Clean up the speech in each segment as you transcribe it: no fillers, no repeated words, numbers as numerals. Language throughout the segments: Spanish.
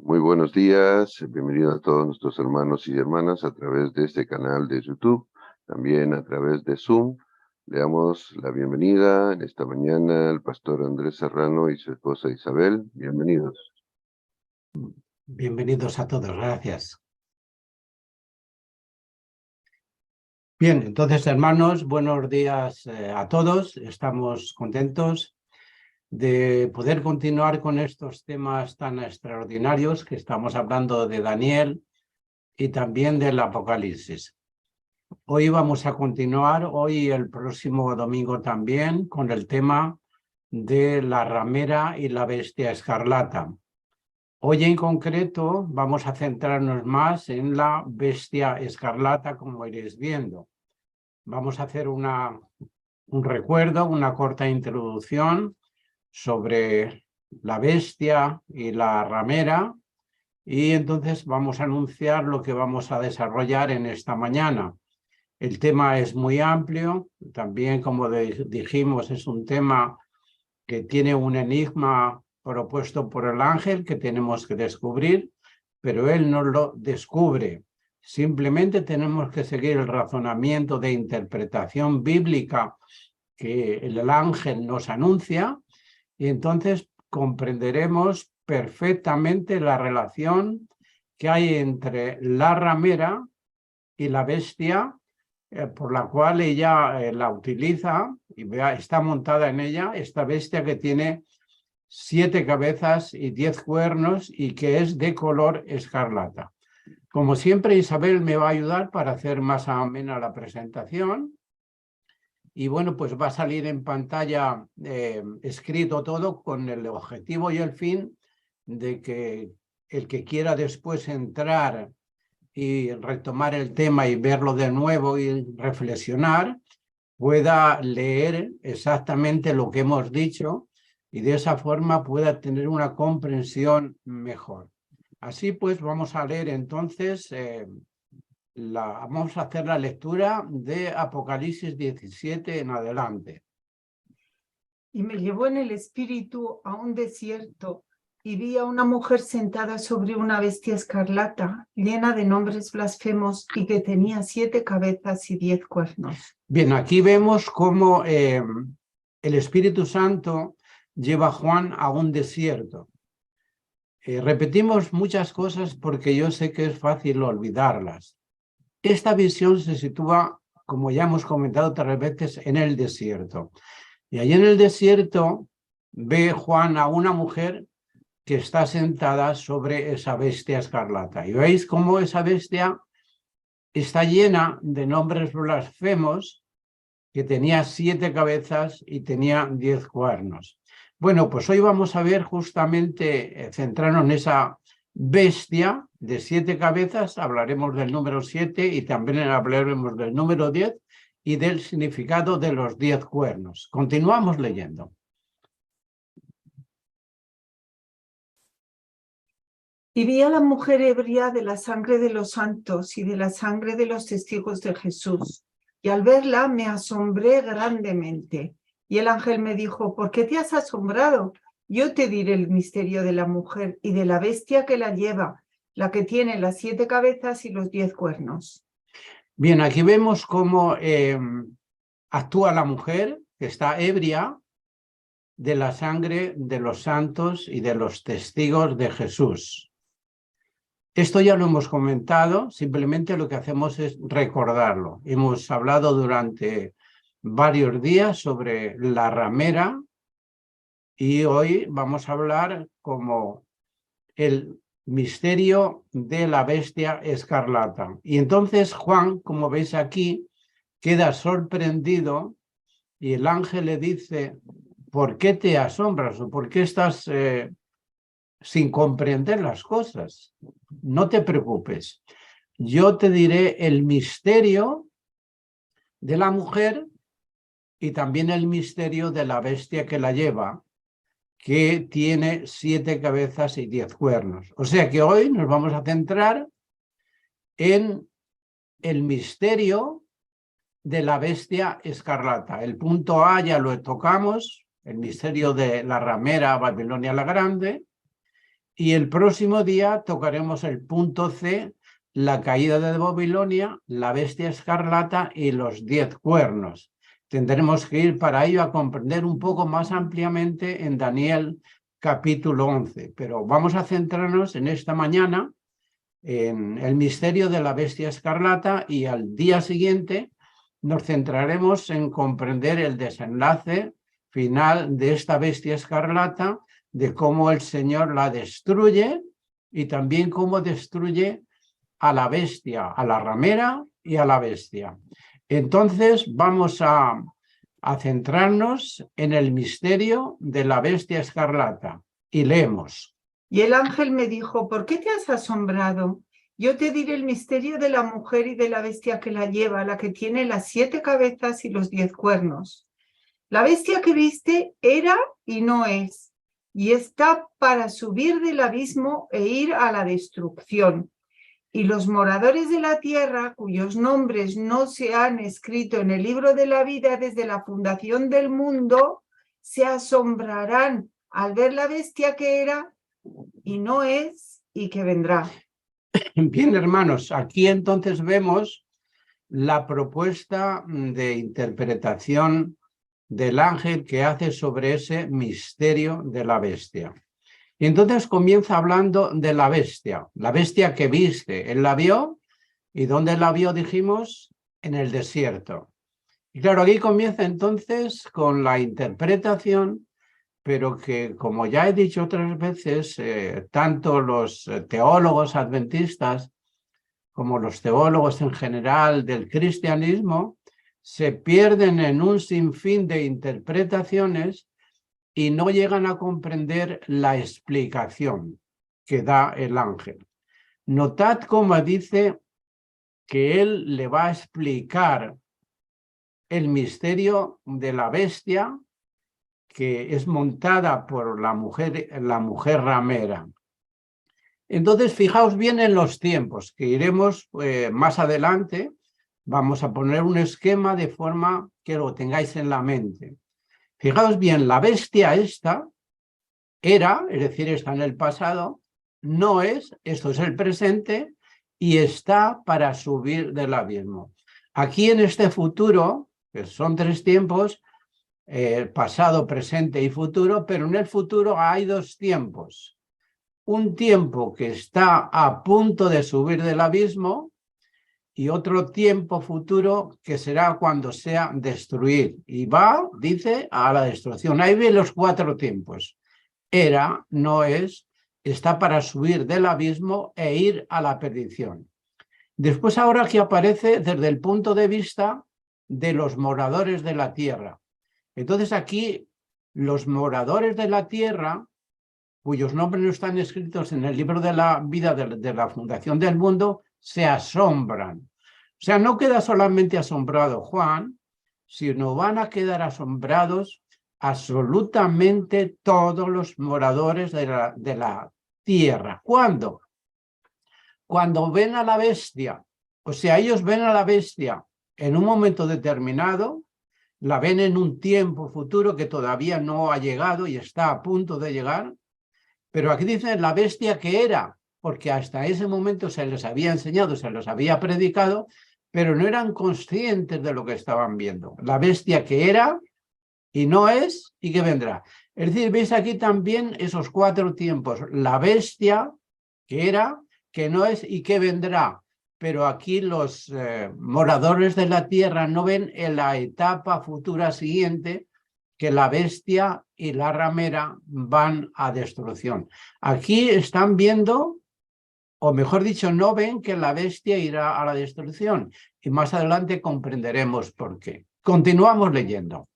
Muy buenos días, bienvenidos a todos nuestros hermanos y hermanas a través de este canal de YouTube, también a través de Zoom. Le damos la bienvenida en esta mañana al pastor Andrés Serrano y su esposa Isabel. Bienvenidos. Bienvenidos a todos, gracias. Bien, entonces, hermanos, buenos días a todos. Estamos contentos de poder continuar con estos temas tan extraordinarios que estamos hablando de Daniel y también del Apocalipsis. Hoy vamos a continuar, hoy y el próximo domingo también, con el tema de la ramera y la bestia escarlata. Hoy en concreto vamos a centrarnos más en la bestia escarlata, como iréis viendo. Vamos a hacer un recuerdo, una corta introducción sobre la bestia y la ramera, y entonces vamos a anunciar lo que vamos a desarrollar en esta mañana. El tema es muy amplio, también como dijimos es un tema que tiene un enigma propuesto por el ángel que tenemos que descubrir, pero él no lo descubre. Simplemente tenemos que seguir el razonamiento de interpretación bíblica que el ángel nos anuncia y entonces comprenderemos perfectamente la relación que hay entre la ramera y la bestia por la cual ella la utiliza y está montada en ella esta bestia que tiene 7 cabezas y 10 cuernos y que es de color escarlata. Como siempre, Isabel me va a ayudar para hacer más amena la presentación. Y bueno, pues va a salir en pantalla escrito todo con el objetivo y el fin de que el que quiera después entrar y retomar el tema y verlo de nuevo y reflexionar, pueda leer exactamente lo que hemos dicho y de esa forma pueda tener una comprensión mejor. Así pues, vamos a leer entonces, vamos a hacer la lectura de Apocalipsis 17 en adelante. Y me llevó en el espíritu a un desierto y vi a una mujer sentada sobre una bestia escarlata, llena de nombres blasfemos y que tenía 7 cabezas y 10 cuernos. Bien, aquí vemos cómo el Espíritu Santo lleva a Juan a un desierto. Repetimos muchas cosas porque yo sé que es fácil olvidarlas. Esta visión se sitúa, como ya hemos comentado otras veces, en el desierto. Y allí en el desierto ve Juan a una mujer que está sentada sobre esa bestia escarlata. Y veis cómo esa bestia está llena de nombres blasfemos, que tenía 7 cabezas y tenía 10 cuernos. Bueno, pues hoy vamos a ver justamente, centrarnos en esa bestia de 7 cabezas, hablaremos del número 7 y también hablaremos del número 10 y del significado de los 10 cuernos. Continuamos leyendo. Y vi a la mujer ebria de la sangre de los santos y de la sangre de los testigos de Jesús. Y al verla me asombré grandemente. Y el ángel me dijo, ¿por qué te has asombrado? Yo te diré el misterio de la mujer y de la bestia que la lleva, la que tiene las 7 cabezas y los 10 cuernos. Bien, aquí vemos cómo actúa la mujer que está ebria de la sangre de los santos y de los testigos de Jesús. Esto ya lo hemos comentado, simplemente lo que hacemos es recordarlo. Hemos hablado durante varios días sobre la ramera y hoy vamos a hablar como el misterio de la bestia escarlata. Y entonces Juan, como veis aquí, queda sorprendido y el ángel le dice, ¿por qué te asombras o por qué estás sin comprender las cosas? No te preocupes. Yo te diré el misterio de la mujer y también el misterio de la bestia que la lleva, que tiene 7 cabezas y 10 cuernos. O sea que hoy nos vamos a centrar en el misterio de la bestia escarlata. El punto A ya lo tocamos, el misterio de la ramera Babilonia la Grande, y el próximo día tocaremos el punto C, la caída de Babilonia, la bestia escarlata y los 10 cuernos. Tendremos que ir para ello a comprender un poco más ampliamente en Daniel capítulo 11, pero vamos a centrarnos en esta mañana en el misterio de la bestia escarlata y al día siguiente nos centraremos en comprender el desenlace final de esta bestia escarlata, de cómo el Señor la destruye y también cómo destruye a la bestia, a la ramera y a la bestia. Entonces vamos a centrarnos en el misterio de la bestia escarlata y leemos. Y el ángel me dijo, ¿por qué te has asombrado? Yo te diré el misterio de la mujer y de la bestia que la lleva, la que tiene las 7 cabezas y los 10 cuernos. La bestia que viste era y no es, y está para subir del abismo e ir a la destrucción. Y los moradores de la tierra, cuyos nombres no se han escrito en el libro de la vida desde la fundación del mundo, se asombrarán al ver la bestia que era y no es y que vendrá. Bien, hermanos, aquí entonces vemos la propuesta de interpretación del ángel que hace sobre ese misterio de la bestia. Y entonces comienza hablando de la bestia que viste. Él la vio, ¿y dónde la vio? Dijimos, en el desierto. Y claro, aquí comienza entonces con la interpretación, pero que, como ya he dicho otras veces, tanto los teólogos adventistas como los teólogos en general del cristianismo se pierden en un sinfín de interpretaciones y no llegan a comprender la explicación que da el ángel. Notad cómo dice que él le va a explicar el misterio de la bestia que es montada por la mujer ramera. Entonces, fijaos bien en los tiempos, que iremos más adelante. Vamos a poner un esquema de forma que lo tengáis en la mente. Fijaos bien, la bestia esta era, es decir, está en el pasado, no es, esto es el presente, y está para subir del abismo. Aquí en este futuro, que son 3 tiempos, pasado, presente y futuro, pero en el futuro hay 2 tiempos. Un tiempo que está a punto de subir del abismo y otro tiempo futuro que será cuando sea destruir. Y va, dice, a la destrucción. Ahí ven los 4 tiempos. Era, no es, está para subir del abismo e ir a la perdición. Después ahora aquí aparece desde el punto de vista de los moradores de la tierra. Entonces aquí los moradores de la tierra, cuyos nombres no están escritos en el libro de la vida de la fundación del mundo, se asombran. O sea, no queda solamente asombrado Juan, sino van a quedar asombrados absolutamente todos los moradores de la tierra. ¿Cuándo? Cuando ven a la bestia. O sea, ellos ven a la bestia en un momento determinado, la ven en un tiempo futuro que todavía no ha llegado y está a punto de llegar, pero aquí dicen la bestia que era, porque hasta ese momento se les había enseñado, se les había predicado, pero no eran conscientes de lo que estaban viendo. La bestia que era y no es y que vendrá. Es decir, veis aquí también esos 4 tiempos. La bestia que era, que no es y que vendrá. Pero aquí los moradores de la tierra no ven en la etapa futura siguiente que la bestia y la ramera van a destrucción. Aquí están viendo, o mejor dicho, no ven que la bestia irá a la destrucción. Y más adelante comprenderemos por qué. Continuamos leyendo.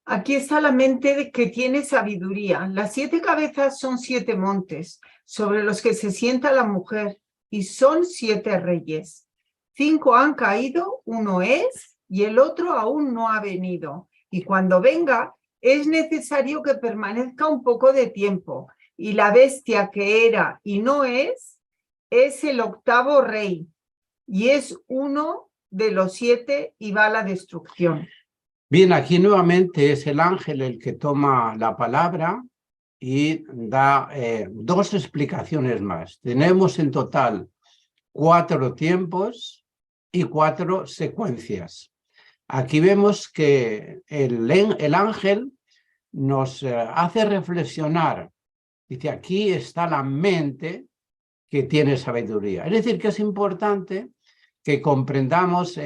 Aquí está la mente que tiene sabiduría. Las 7 cabezas son 7 montes, sobre los que se sienta la mujer, y son 7 reyes. 5 han caído, 1 es, y el otro aún no ha venido. Y cuando venga, es necesario que permanezca un poco de tiempo. Y la bestia que era y no es el 8º rey, y es uno de los 7 y va a la destrucción. Bien, aquí nuevamente es el ángel el que toma la palabra y da dos explicaciones más. Tenemos en total 4 tiempos y 4 secuencias. Aquí vemos que el ángel nos hace reflexionar. Dice, aquí está la mente que tiene sabiduría. Es decir, que es importante que comprendamos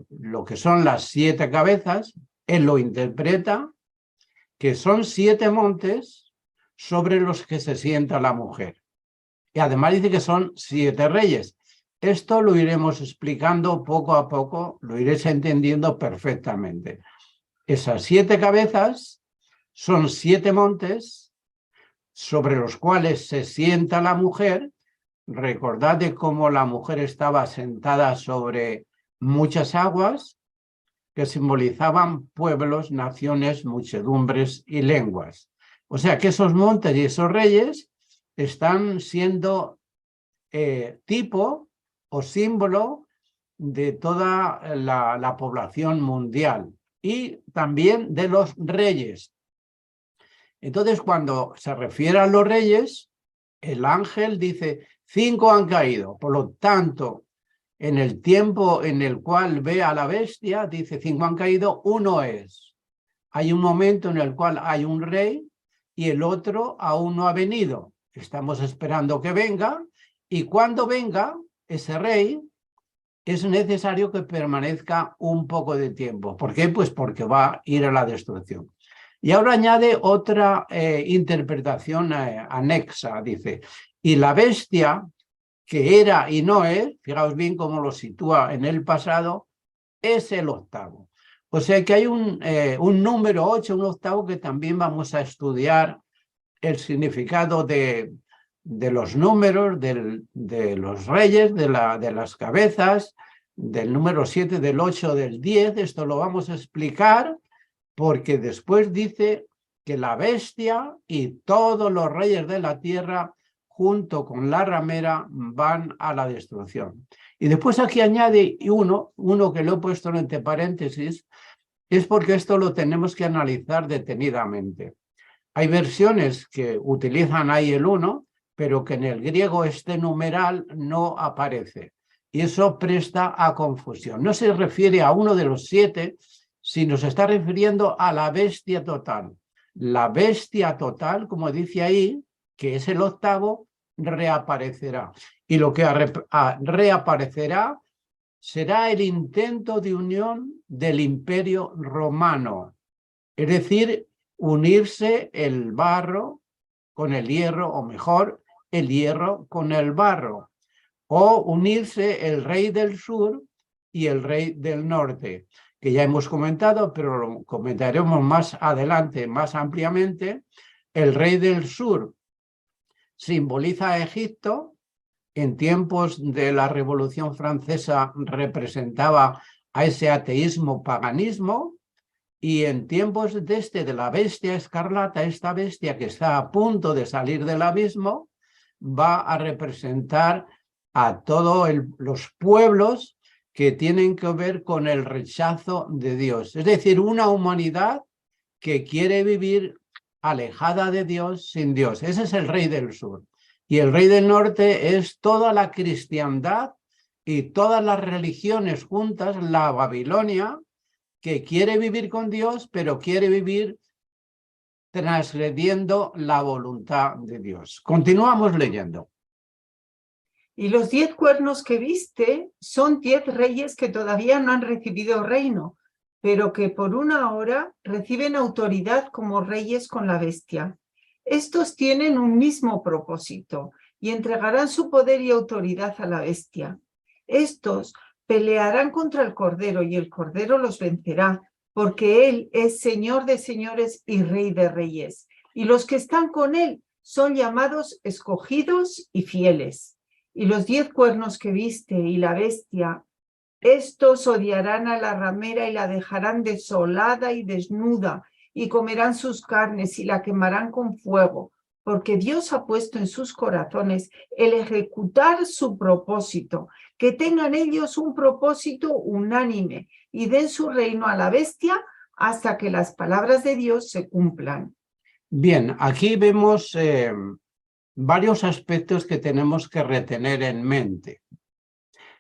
lo que son las 7 cabezas. Él lo interpreta, que son 7 montes sobre los que se sienta la mujer. Y además dice que son 7 reyes. Esto lo iremos explicando poco a poco, lo iréis entendiendo perfectamente. Esas 7 cabezas son 7 montes sobre los cuales se sienta la mujer. Recordad de cómo la mujer estaba sentada sobre muchas aguas que simbolizaban pueblos, naciones, muchedumbres y lenguas. O sea que esos montes y esos reyes están siendo tipo o símbolo de toda la población mundial y también de los reyes. Entonces, cuando se refiere a los reyes, el ángel dice, 5 han caído. Por lo tanto, en el tiempo en el cual ve a la bestia, dice 5 han caído, 1 es. Hay un momento en el cual hay un rey y el otro aún no ha venido. Estamos esperando que venga y cuando venga ese rey es necesario que permanezca un poco de tiempo. ¿Por qué? Pues porque va a ir a la destrucción. Y ahora añade otra interpretación anexa, dice, y la bestia que era y no es, fijaos bien cómo lo sitúa en el pasado, es el octavo. O sea que hay un número 8, un octavo, que también vamos a estudiar el significado de los números, de los reyes, de las cabezas, del número 7, del 8, del 10. Esto lo vamos a explicar porque después dice que la bestia y todos los reyes de la tierra junto con la ramera van a la destrucción. Y después aquí añade uno que lo he puesto entre paréntesis, es porque esto lo tenemos que analizar detenidamente. Hay versiones que utilizan ahí el 1, pero que en el griego este numeral no aparece. Y eso presta a confusión. No se refiere a uno de los 7, sino se está refiriendo a la bestia total. La bestia total, como dice ahí, que es el octavo, reaparecerá. Y lo que reaparecerá será el intento de unión del Imperio Romano. Es decir, unirse el barro con el hierro, o mejor, el hierro con el barro. O unirse el rey del sur y el rey del norte, que ya hemos comentado, pero lo comentaremos más adelante, más ampliamente. El rey del sur simboliza a Egipto. En tiempos de la Revolución Francesa representaba a ese ateísmo, paganismo, y en tiempos de la bestia escarlata, esta bestia que está a punto de salir del abismo, va a representar a todos los pueblos que tienen que ver con el rechazo de Dios. Es decir, una humanidad que quiere vivir alejada de Dios, sin Dios. Ese es el rey del sur. Y el rey del norte es toda la cristiandad y todas las religiones juntas, la Babilonia, que quiere vivir con Dios, pero quiere vivir transgrediendo la voluntad de Dios. Continuamos leyendo. Y los 10 cuernos que viste son 10 reyes que todavía no han recibido reino, pero que por una hora reciben autoridad como reyes con la bestia. Estos tienen un mismo propósito y entregarán su poder y autoridad a la bestia. Estos pelearán contra el Cordero y el Cordero los vencerá, porque él es Señor de señores y Rey de reyes. Y los que están con él son llamados escogidos y fieles. Y los 10 cuernos que viste y la bestia, estos odiarán a la ramera y la dejarán desolada y desnuda, y comerán sus carnes y la quemarán con fuego, porque Dios ha puesto en sus corazones el ejecutar su propósito, que tengan ellos un propósito unánime y den su reino a la bestia hasta que las palabras de Dios se cumplan. Bien, aquí vemos varios aspectos que tenemos que retener en mente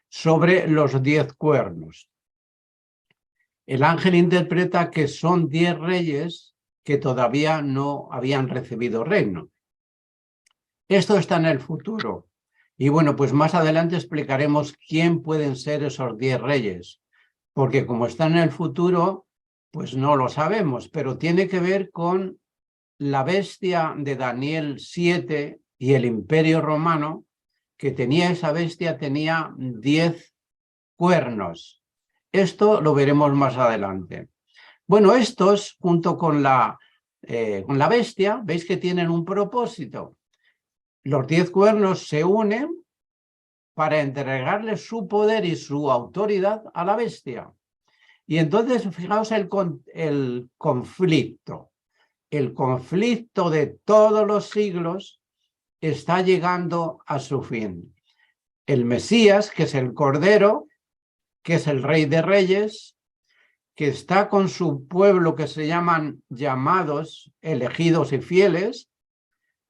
sobre los 10 cuernos. El ángel interpreta que son 10 reyes que todavía no habían recibido reino. Esto está en el futuro. Y bueno, pues más adelante explicaremos quién pueden ser esos 10 reyes, porque como está en el futuro, pues no lo sabemos, pero tiene que ver con la bestia de Daniel 7 y el Imperio Romano, que tenía esa bestia, tenía 10 cuernos. Esto lo veremos más adelante. Bueno, estos, junto con la bestia, veis que tienen un propósito. Los 10 cuernos se unen para entregarle su poder y su autoridad a la bestia. Y entonces, fijaos el conflicto. El conflicto de todos los siglos está llegando a su fin. El Mesías, que es el Cordero, que es el Rey de Reyes, que está con su pueblo que se llaman llamados, elegidos y fieles,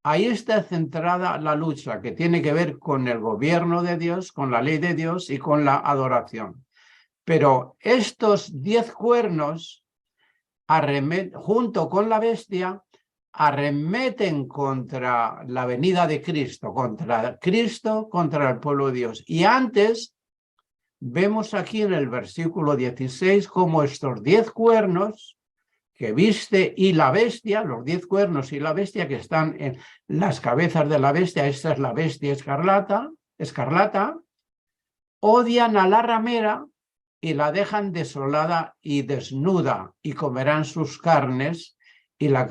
ahí está centrada la lucha que tiene que ver con el gobierno de Dios, con la ley de Dios y con la adoración. Pero estos 10 cuernos, junto con la bestia, arremeten contra la venida de Cristo, contra el pueblo de Dios. Y antes vemos aquí en el versículo 16 cómo estos 10 cuernos que viste y la bestia, los 10 cuernos y la bestia que están en las cabezas de la bestia, esta es la bestia escarlata, odian a la ramera y la dejan desolada y desnuda, y comerán sus carnes y la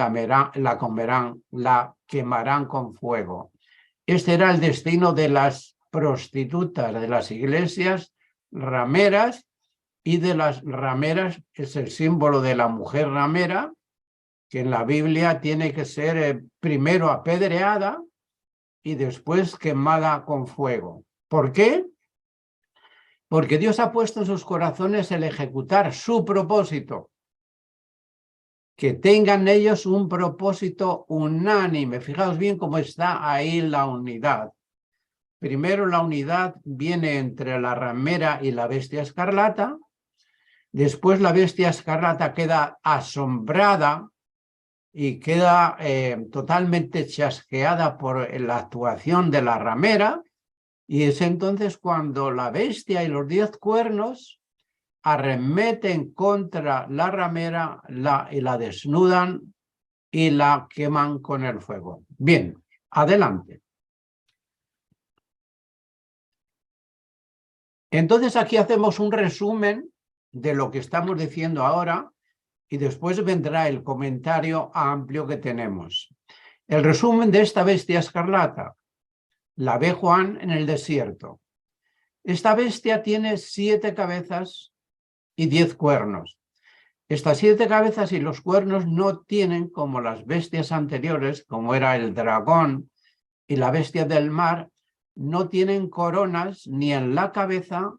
quemarán con fuego. Este era el destino de las prostitutas de las iglesias rameras, y de las rameras es el símbolo de la mujer ramera, que en la Biblia tiene que ser primero apedreada y después quemada con fuego. ¿Por qué? Porque Dios ha puesto en sus corazones el ejecutar su propósito, que tengan ellos un propósito unánime. Fijaos bien cómo está ahí la unidad. Primero la unidad viene entre la ramera y la bestia escarlata, después la bestia escarlata queda asombrada y queda totalmente chasqueada por la actuación de la ramera, y es entonces cuando la bestia y los 10 cuernos arremeten contra la ramera y la desnudan y la queman con el fuego. Bien, adelante. Entonces aquí hacemos un resumen de lo que estamos diciendo ahora y después vendrá el comentario amplio que tenemos. El resumen de esta bestia escarlata. La ve Juan en el desierto. Esta bestia tiene 7 cabezas y 10 cuernos. Estas 7 cabezas y los cuernos no tienen, como las bestias anteriores, como era el dragón y la bestia del mar, no tienen coronas ni en la cabeza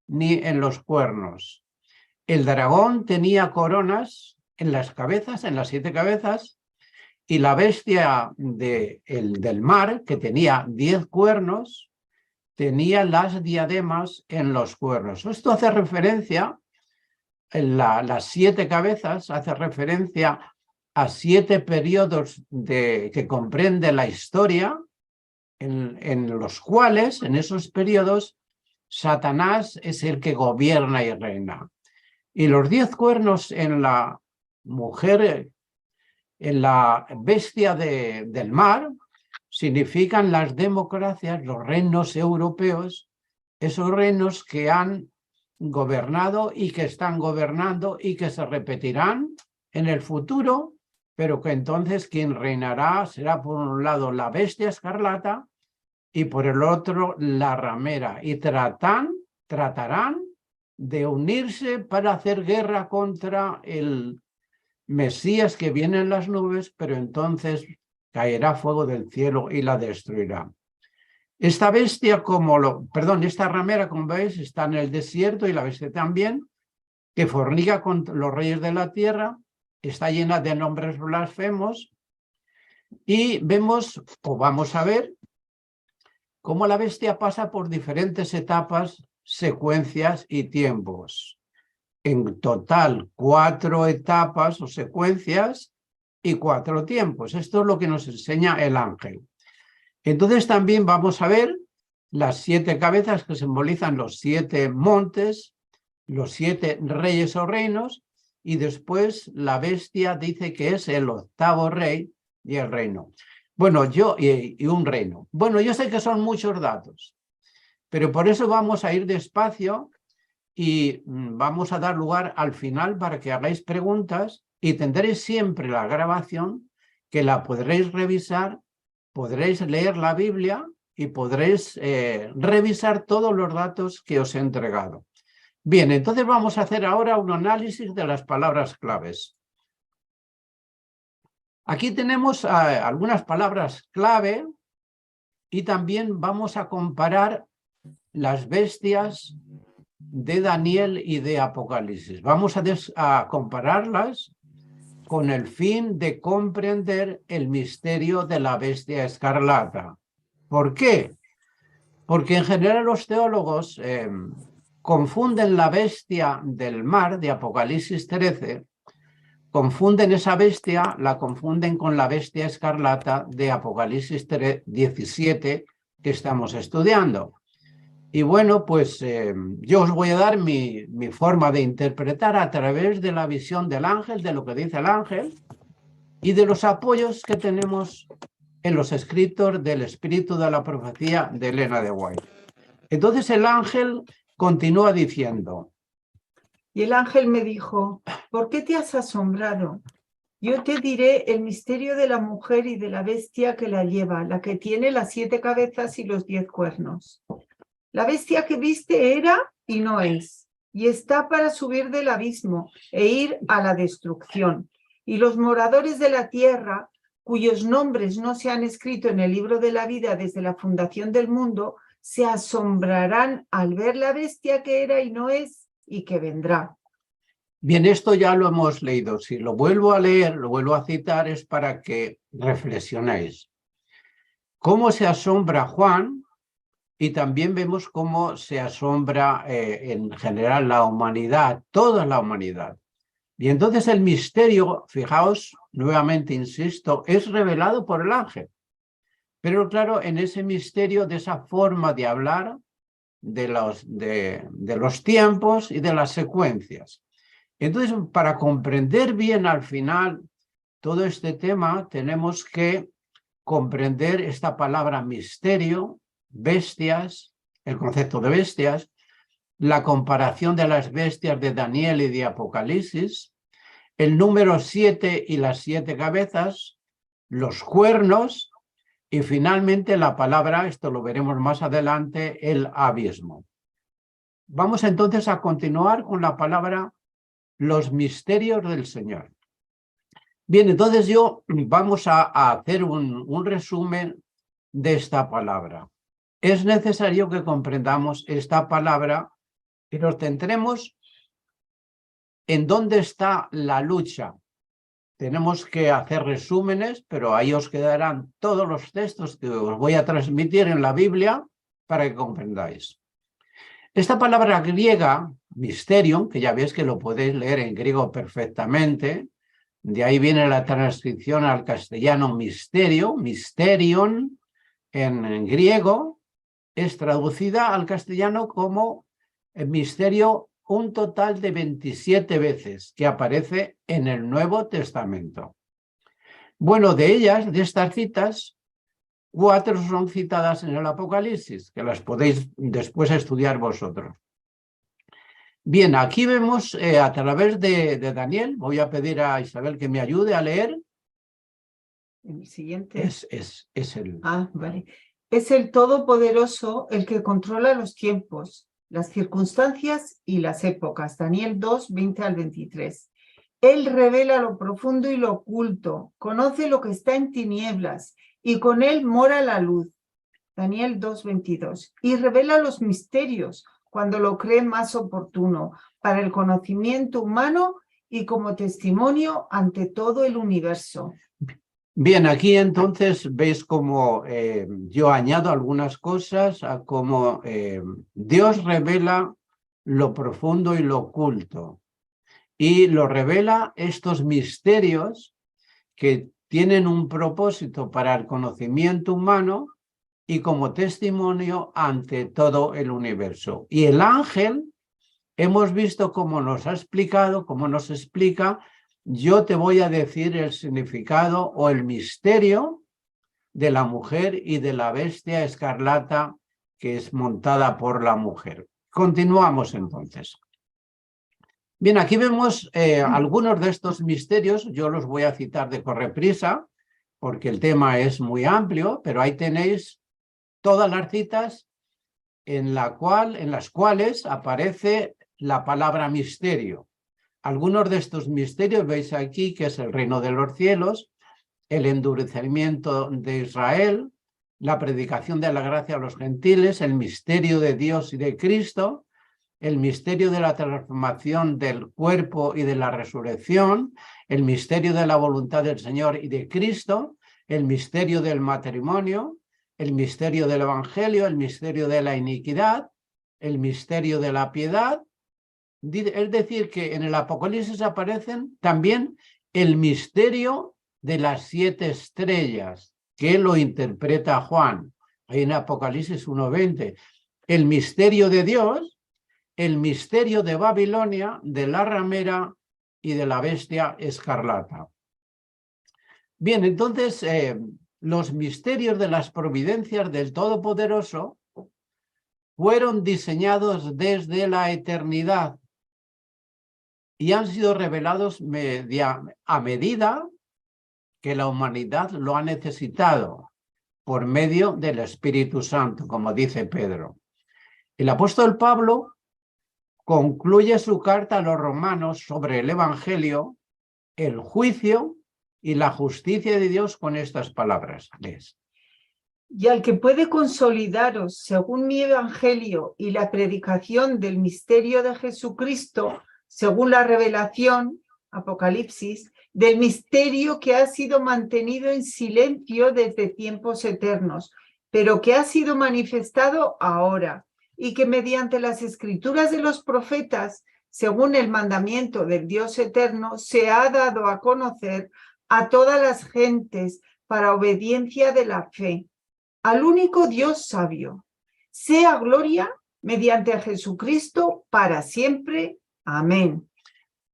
ni en los cuernos. El dragón tenía coronas en las cabezas, en las 7 cabezas, y la bestia del mar, que tenía 10 cuernos, tenía las diademas en los cuernos. Esto hace referencia, las 7 cabezas, hace referencia a 7 periodos que comprende la historia, en los cuales, en esos periodos, Satanás es el que gobierna y reina. Y los 10 cuernos en la mujer, en la bestia del mar, significan las democracias, los reinos europeos, esos reinos que han gobernado y que están gobernando y que se repetirán en el futuro, pero que entonces quien reinará será por un lado la bestia escarlata y por el otro la ramera, y tratarán de unirse para hacer guerra contra el Mesías que viene en las nubes, pero entonces caerá fuego del cielo y la destruirá. Esta bestia, esta ramera, como veis, está en el desierto, y la bestia también, que fornica con los reyes de la tierra, está llena de nombres blasfemos, Y vemos, o vamos a ver, cómo la bestia pasa por diferentes etapas, secuencias y tiempos. En total, 4 etapas o secuencias y 4 tiempos. Esto es lo que nos enseña el ángel. Entonces también vamos a ver las 7 cabezas que simbolizan los 7 montes, los 7 reyes o reinos, y después la bestia dice que es el 8º rey y el reino. Bueno, y un reino. Bueno, yo sé que son muchos datos, pero por eso vamos a ir despacio y vamos a dar lugar al final para que hagáis preguntas y tendréis siempre la grabación que la podréis revisar, podréis leer la Biblia y podréis revisar todos los datos que os he entregado. Bien, entonces vamos a hacer ahora un análisis de las palabras claves. Aquí tenemos algunas palabras clave y también vamos a comparar las bestias de Daniel y de Apocalipsis. Vamos a compararlas con el fin de comprender el misterio de la bestia escarlata. ¿Por qué? Porque en general los teólogos confunden la bestia del mar de Apocalipsis 13, confunden esa bestia, la confunden con la bestia escarlata de Apocalipsis 17 que estamos estudiando. Y bueno, pues yo os voy a dar mi forma de interpretar a través de la visión del ángel, de lo que dice el ángel, y de los apoyos que tenemos en los escritos del espíritu de la profecía de Elena de White. Entonces el ángel continúa diciendo. Y el ángel me dijo, ¿por qué te has asombrado? Yo te diré el misterio de la mujer y de la bestia que la lleva, la que tiene las 7 cabezas y los 10 cuernos. La bestia que viste era y no es, y está para subir del abismo e ir a la destrucción. Y los moradores de la tierra, cuyos nombres no se han escrito en el libro de la vida desde la fundación del mundo, se asombrarán al ver la bestia que era y no es y que vendrá. Bien, esto ya lo hemos leído. Si lo vuelvo a leer, lo vuelvo a citar, es para que reflexionéis. ¿Cómo se asombra Juan? Y también vemos cómo se asombra en general la humanidad, toda la humanidad. Y entonces el misterio, fijaos, nuevamente insisto, es revelado por el ángel. Pero claro, en ese misterio, de esa forma de hablar de los tiempos y de las secuencias. Entonces, para comprender bien al final todo este tema, tenemos que comprender esta palabra misterio, bestias, el concepto de bestias, la comparación de las bestias de Daniel y de Apocalipsis, el número 7 y las 7 cabezas, los cuernos y finalmente la palabra, esto lo veremos más adelante, el abismo. Vamos entonces a continuar con la palabra los misterios del Señor. Bien, entonces vamos a hacer un resumen de esta palabra. Es necesario que comprendamos esta palabra y nos centremos en dónde está la lucha. Tenemos que hacer resúmenes, pero ahí os quedarán todos los textos que os voy a transmitir en la Biblia para que comprendáis. Esta palabra griega, mysterion, que ya veis que lo podéis leer en griego perfectamente, de ahí viene la transcripción al castellano misterio, mysterion en griego, es traducida al castellano como misterio un total de 27 veces que aparece en el Nuevo Testamento. Bueno, de ellas, de estas citas, 4 son citadas en el Apocalipsis, que las podéis después estudiar vosotros. Bien, aquí vemos a través de Daniel, voy a pedir a Isabel que me ayude a leer. El siguiente. Es el... Ah, vale. Es el Todopoderoso el que controla los tiempos, las circunstancias y las épocas. Daniel 2, 20 al 23. Él revela lo profundo y lo oculto, conoce lo que está en tinieblas y con él mora la luz. Daniel 2, 22. Y revela los misterios cuando lo cree más oportuno para el conocimiento humano y como testimonio ante todo el universo. Bien, aquí entonces veis cómo yo añado algunas cosas a cómo Dios revela lo profundo y lo oculto. Y lo revela estos misterios que tienen un propósito para el conocimiento humano y como testimonio ante todo el universo. Y el ángel, hemos visto cómo nos ha explicado, cómo nos explica, yo te voy a decir el significado o el misterio de la mujer y de la bestia escarlata que es montada por la mujer. Continuamos entonces. Bien, aquí vemos algunos de estos misterios, yo los voy a citar de correprisa, porque el tema es muy amplio, pero ahí tenéis todas las citas en las cuales aparece la palabra misterio. Algunos de estos misterios veis aquí, que es el reino de los cielos, el endurecimiento de Israel, la predicación de la gracia a los gentiles, el misterio de Dios y de Cristo, el misterio de la transformación del cuerpo y de la resurrección, el misterio de la voluntad del Señor y de Cristo, el misterio del matrimonio, el misterio del evangelio, el misterio de la iniquidad, el misterio de la piedad. Es decir, que en el Apocalipsis aparecen también el misterio de las 7 estrellas, que lo interpreta Juan, ahí en Apocalipsis 1:20. El misterio de Dios, el misterio de Babilonia, de la ramera y de la bestia escarlata. Bien, entonces, los misterios de las providencias del Todopoderoso fueron diseñados desde la eternidad y han sido revelados a medida que la humanidad lo ha necesitado por medio del Espíritu Santo, como dice Pedro. El apóstol Pablo concluye su carta a los romanos sobre el Evangelio, el juicio y la justicia de Dios con estas palabras. ¿Lees? Y al que puede consolidaros según mi evangelio y la predicación del misterio de Jesucristo, según la revelación, Apocalipsis, del misterio que ha sido mantenido en silencio desde tiempos eternos, pero que ha sido manifestado ahora, y que mediante las escrituras de los profetas, según el mandamiento del Dios eterno, se ha dado a conocer a todas las gentes para obediencia de la fe. Al único Dios sabio, sea gloria mediante a Jesucristo para siempre. Amén.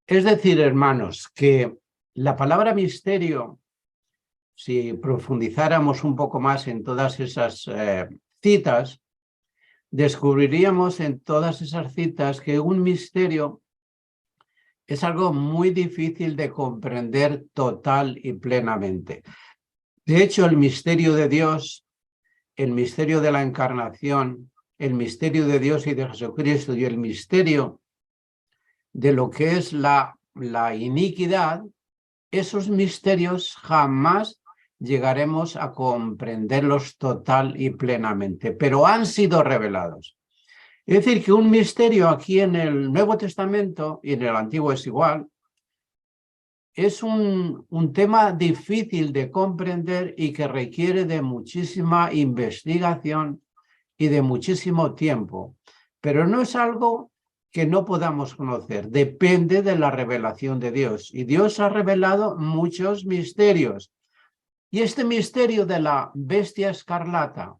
Es decir, hermanos, que la palabra misterio, si profundizáramos un poco más en todas esas citas, descubriríamos en todas esas citas que un misterio es algo muy difícil de comprender total y plenamente. De hecho, el misterio de Dios, el misterio de la encarnación, el misterio de Dios y de Jesucristo y el misterio de lo que es la iniquidad, esos misterios jamás llegaremos a comprenderlos total y plenamente, pero han sido revelados. Es decir, que un misterio aquí en el Nuevo Testamento y en el Antiguo es igual, es un tema difícil de comprender y que requiere de muchísima investigación y de muchísimo tiempo, pero no es algo que no podamos conocer, depende de la revelación de Dios. Y Dios ha revelado muchos misterios. Y este misterio de la bestia escarlata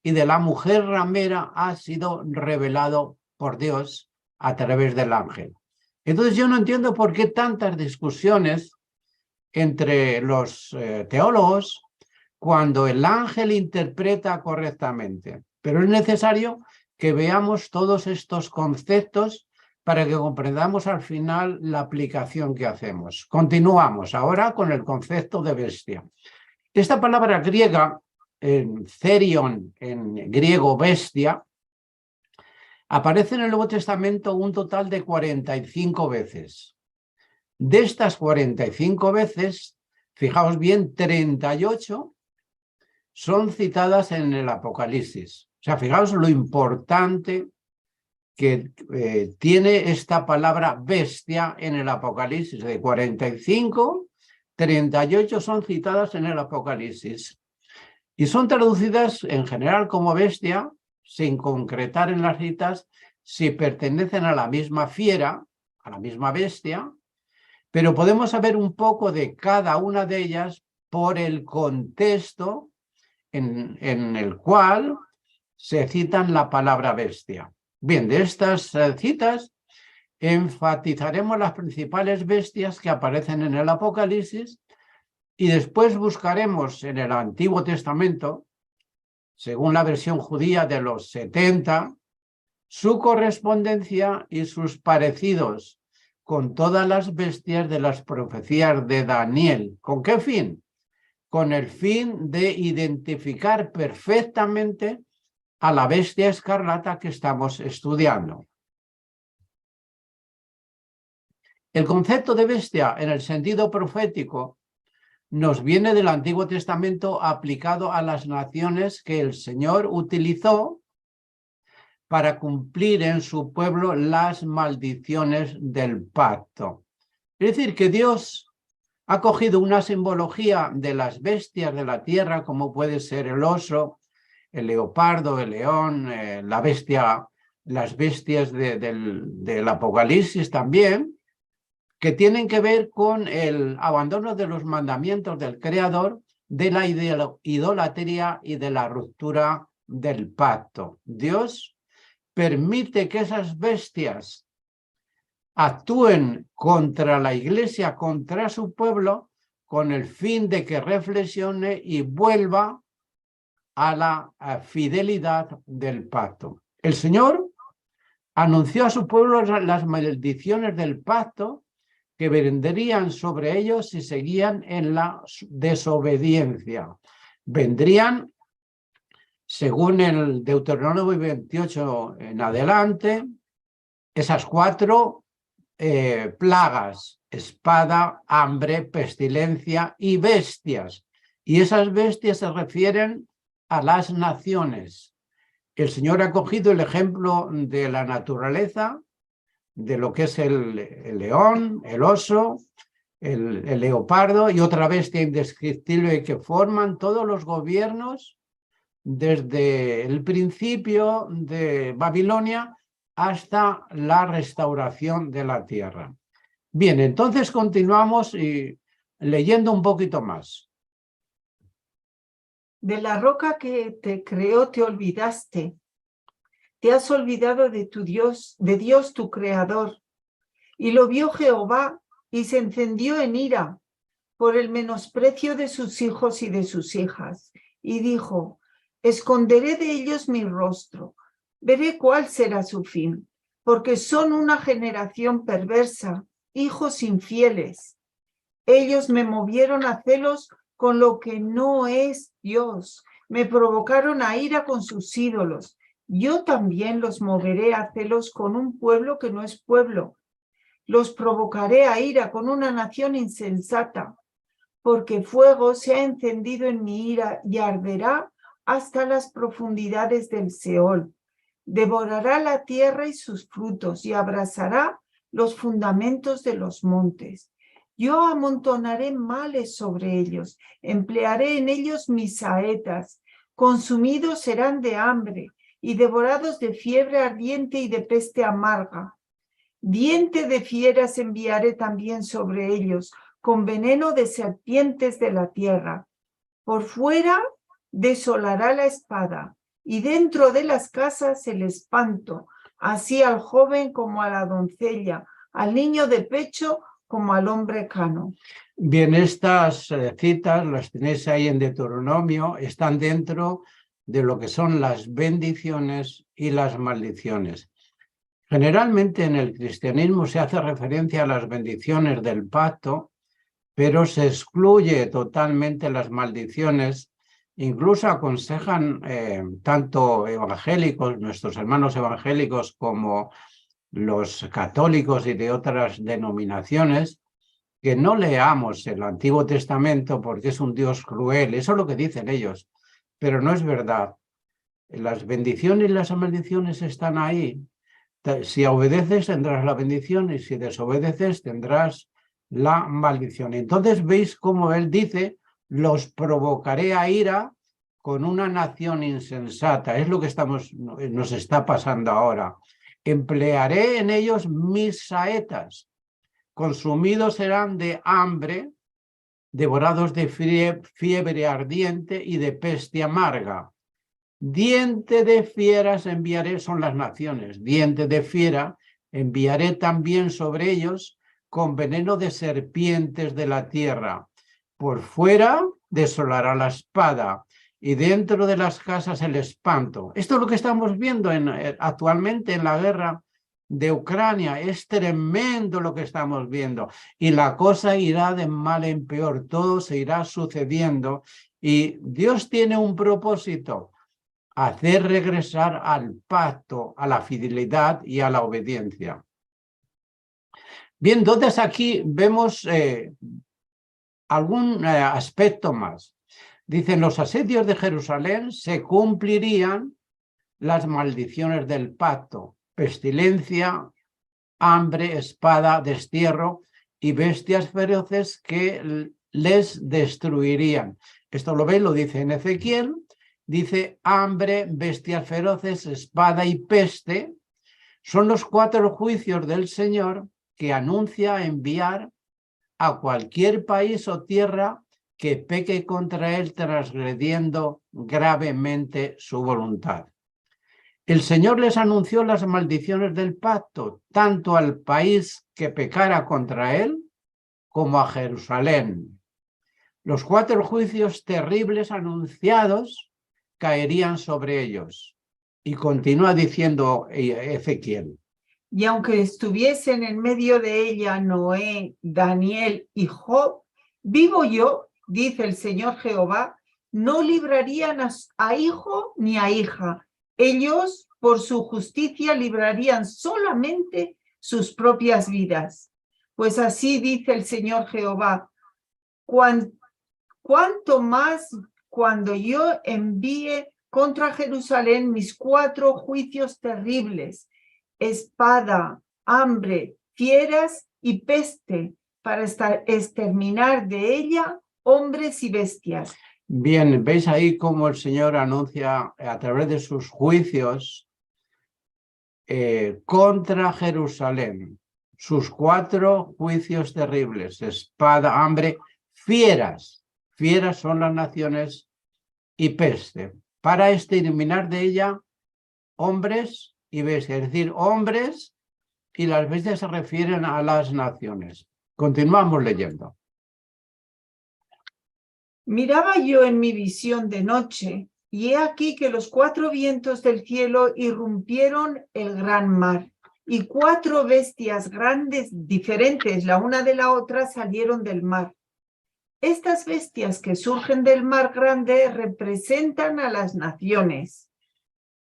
y de la mujer ramera ha sido revelado por Dios a través del ángel. Entonces yo no entiendo por qué tantas discusiones entre los teólogos cuando el ángel interpreta correctamente. Pero es necesario que veamos todos estos conceptos para que comprendamos al final la aplicación que hacemos. Continuamos ahora con el concepto de bestia. Esta palabra griega, therion, en griego bestia, aparece en el Nuevo Testamento un total de 45 veces. De estas 45 veces, fijaos bien, 38 son citadas en el Apocalipsis. O sea, fijaos lo importante que tiene esta palabra bestia en el Apocalipsis. De 45, 38 son citadas en el Apocalipsis y son traducidas en general como bestia, sin concretar en las citas si pertenecen a la misma fiera, a la misma bestia, pero podemos saber un poco de cada una de ellas por el contexto en el cual se citan la palabra bestia. Bien, de estas citas enfatizaremos las principales bestias que aparecen en el Apocalipsis y después buscaremos en el Antiguo Testamento, según la versión judía de los 70, su correspondencia y sus parecidos con todas las bestias de las profecías de Daniel. ¿Con qué fin? Con el fin de identificar perfectamente a la bestia escarlata que estamos estudiando. El concepto de bestia en el sentido profético nos viene del Antiguo Testamento aplicado a las naciones que el Señor utilizó para cumplir en su pueblo las maldiciones del pacto. Es decir, que Dios ha cogido una simbología de las bestias de la tierra, como puede ser el oso, el leopardo, el león, la bestia, las bestias del Apocalipsis también, que tienen que ver con el abandono de los mandamientos del Creador, de la idolatría y de la ruptura del pacto. Dios permite que esas bestias actúen contra la Iglesia, contra su pueblo, con el fin de que reflexione y vuelva a la fidelidad del pacto. El Señor anunció a su pueblo las maldiciones del pacto que vendrían sobre ellos si seguían en la desobediencia. Vendrían, según el Deuteronomio 28 en adelante, esas 4 plagas: espada, hambre, pestilencia y bestias. Y esas bestias se refieren a las naciones. El Señor ha cogido el ejemplo de la naturaleza, de lo que es el león, el oso, el leopardo y otra bestia indescriptible que forman todos los gobiernos desde el principio de Babilonia hasta la restauración de la tierra. Bien, entonces continuamos leyendo un poquito más. De la roca que te creó te olvidaste. Te has olvidado de tu Dios, de Dios tu creador. Y lo vio Jehová y se encendió en ira por el menosprecio de sus hijos y de sus hijas. Y dijo: esconderé de ellos mi rostro, veré cuál será su fin, porque son una generación perversa, hijos infieles. Ellos me movieron a celos con lo que no es Dios, me provocaron a ira con sus ídolos. Yo también los moveré a celos con un pueblo que no es pueblo. Los provocaré a ira con una nación insensata, porque fuego se ha encendido en mi ira y arderá hasta las profundidades del Seol. Devorará la tierra y sus frutos y abrasará los fundamentos de los montes. Yo amontonaré males sobre ellos, emplearé en ellos mis saetas. Consumidos serán de hambre y devorados de fiebre ardiente y de peste amarga. Diente de fieras enviaré también sobre ellos, con veneno de serpientes de la tierra. Por fuera desolará la espada, y dentro de las casas el espanto, así al joven como a la doncella, al niño de pecho como al hombre cano. Bien, estas citas las tenéis ahí en Deuteronomio, están dentro de lo que son las bendiciones y las maldiciones. Generalmente en el cristianismo se hace referencia a las bendiciones del pacto, pero se excluye totalmente las maldiciones. Incluso aconsejan tanto evangélicos, nuestros hermanos evangélicos, como los católicos y de otras denominaciones, que no leamos el Antiguo Testamento porque es un Dios cruel. Eso es lo que dicen ellos, pero no es verdad. Las bendiciones y las maldiciones están ahí. Si obedeces tendrás la bendición y si desobedeces tendrás la maldición. Entonces veis cómo él dice, los provocaré a ira con una nación insensata. Es lo que nos está pasando ahora. Emplearé en ellos mis saetas. Consumidos serán de hambre, devorados de fiebre ardiente y de peste amarga. Diente de fieras enviaré, son las naciones, diente de fiera enviaré también sobre ellos con veneno de serpientes de la tierra. Por fuera desolará la espada y dentro de las casas el espanto. Esto es lo que estamos viendo actualmente en la guerra de Ucrania. Es tremendo lo que estamos viendo. Y la cosa irá de mal en peor. Todo se irá sucediendo. Y Dios tiene un propósito: hacer regresar al pacto, a la fidelidad y a la obediencia. Bien, entonces aquí vemos algún aspecto más. Dicen, los asedios de Jerusalén se cumplirían las maldiciones del pacto: pestilencia, hambre, espada, destierro y bestias feroces que les destruirían. Esto lo ve, lo dice en Ezequiel. Dice hambre, bestias feroces, espada y peste. Son los 4 juicios del Señor que anuncia enviar a cualquier país o tierra que peque contra él transgrediendo gravemente su voluntad. El Señor les anunció las maldiciones del pacto, tanto al país que pecara contra él como a Jerusalén. Los 4 juicios terribles anunciados caerían sobre ellos. Y continúa diciendo Ezequiel. Y aunque estuviesen en medio de ella Noé, Daniel y Job, vivo yo, dice el Señor Jehová, no librarían a hijo ni a hija. Ellos, por su justicia, librarían solamente sus propias vidas. Pues así dice el Señor Jehová, cuanto más cuando yo envíe contra Jerusalén mis 4 juicios terribles, espada, hambre, fieras y peste, para exterminar de ella hombres y bestias. Bien, veis ahí cómo el Señor anuncia a través de sus juicios contra Jerusalén, sus 4 juicios terribles: espada, hambre, fieras. Fieras son las naciones y peste, para exterminar de ella hombres y bestias, es decir, hombres, y las bestias se refieren a las naciones. Continuamos leyendo. Miraba yo en mi visión de noche, y he aquí que los 4 vientos del cielo irrumpieron el gran mar, y 4 bestias grandes, diferentes la una de la otra, salieron del mar. Estas bestias que surgen del mar grande representan a las naciones.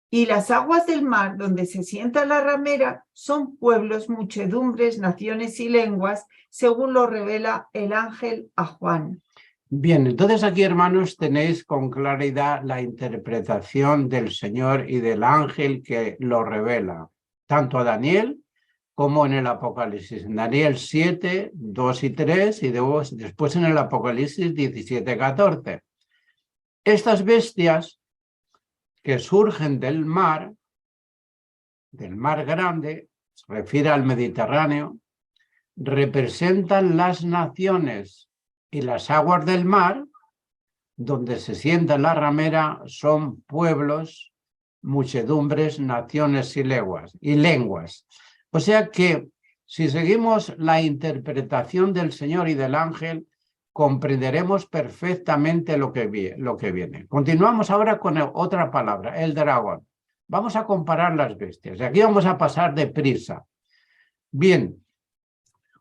Y las aguas del mar donde se sienta la ramera son pueblos, muchedumbres, naciones y lenguas, según lo revela el ángel a Juan. Bien, entonces aquí, hermanos, tenéis con claridad la interpretación del Señor y del ángel que lo revela, tanto a Daniel como en el Apocalipsis. En Daniel 7, 2 y 3 y después en el Apocalipsis 17, 14. Estas bestias que surgen del mar grande, se refiere al Mediterráneo, representan las naciones, y las aguas del mar, donde se sienta la ramera, son pueblos, muchedumbres, naciones y lenguas. O sea que, si seguimos la interpretación del Señor y del ángel, comprenderemos perfectamente lo que viene. Continuamos ahora con otra palabra, el dragón. Vamos a comparar las bestias. Y aquí vamos a pasar deprisa. Bien.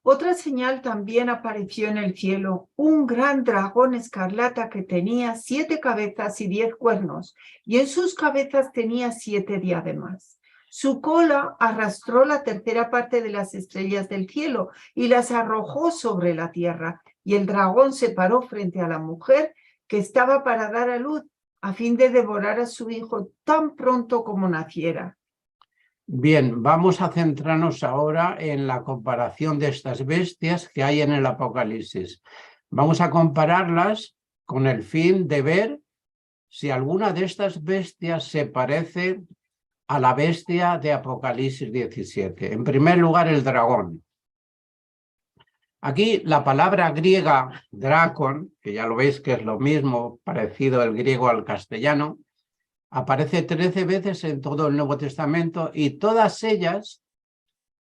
Otra señal también apareció en el cielo, un gran dragón escarlata que tenía 7 cabezas y 10 cuernos, y en sus cabezas tenía 7 diademas. Su cola arrastró la 1/3 parte de las estrellas del cielo y las arrojó sobre la tierra, y el dragón se paró frente a la mujer que estaba para dar a luz, a fin de devorar a su hijo tan pronto como naciera. Bien, vamos a centrarnos ahora en la comparación de estas bestias que hay en el Apocalipsis. Vamos a compararlas con el fin de ver si alguna de estas bestias se parece a la bestia de Apocalipsis 17. En primer lugar, el dragón. Aquí la palabra griega dracon, que ya lo veis que es lo mismo, parecido el griego al castellano, aparece 13 veces en todo el Nuevo Testamento y todas ellas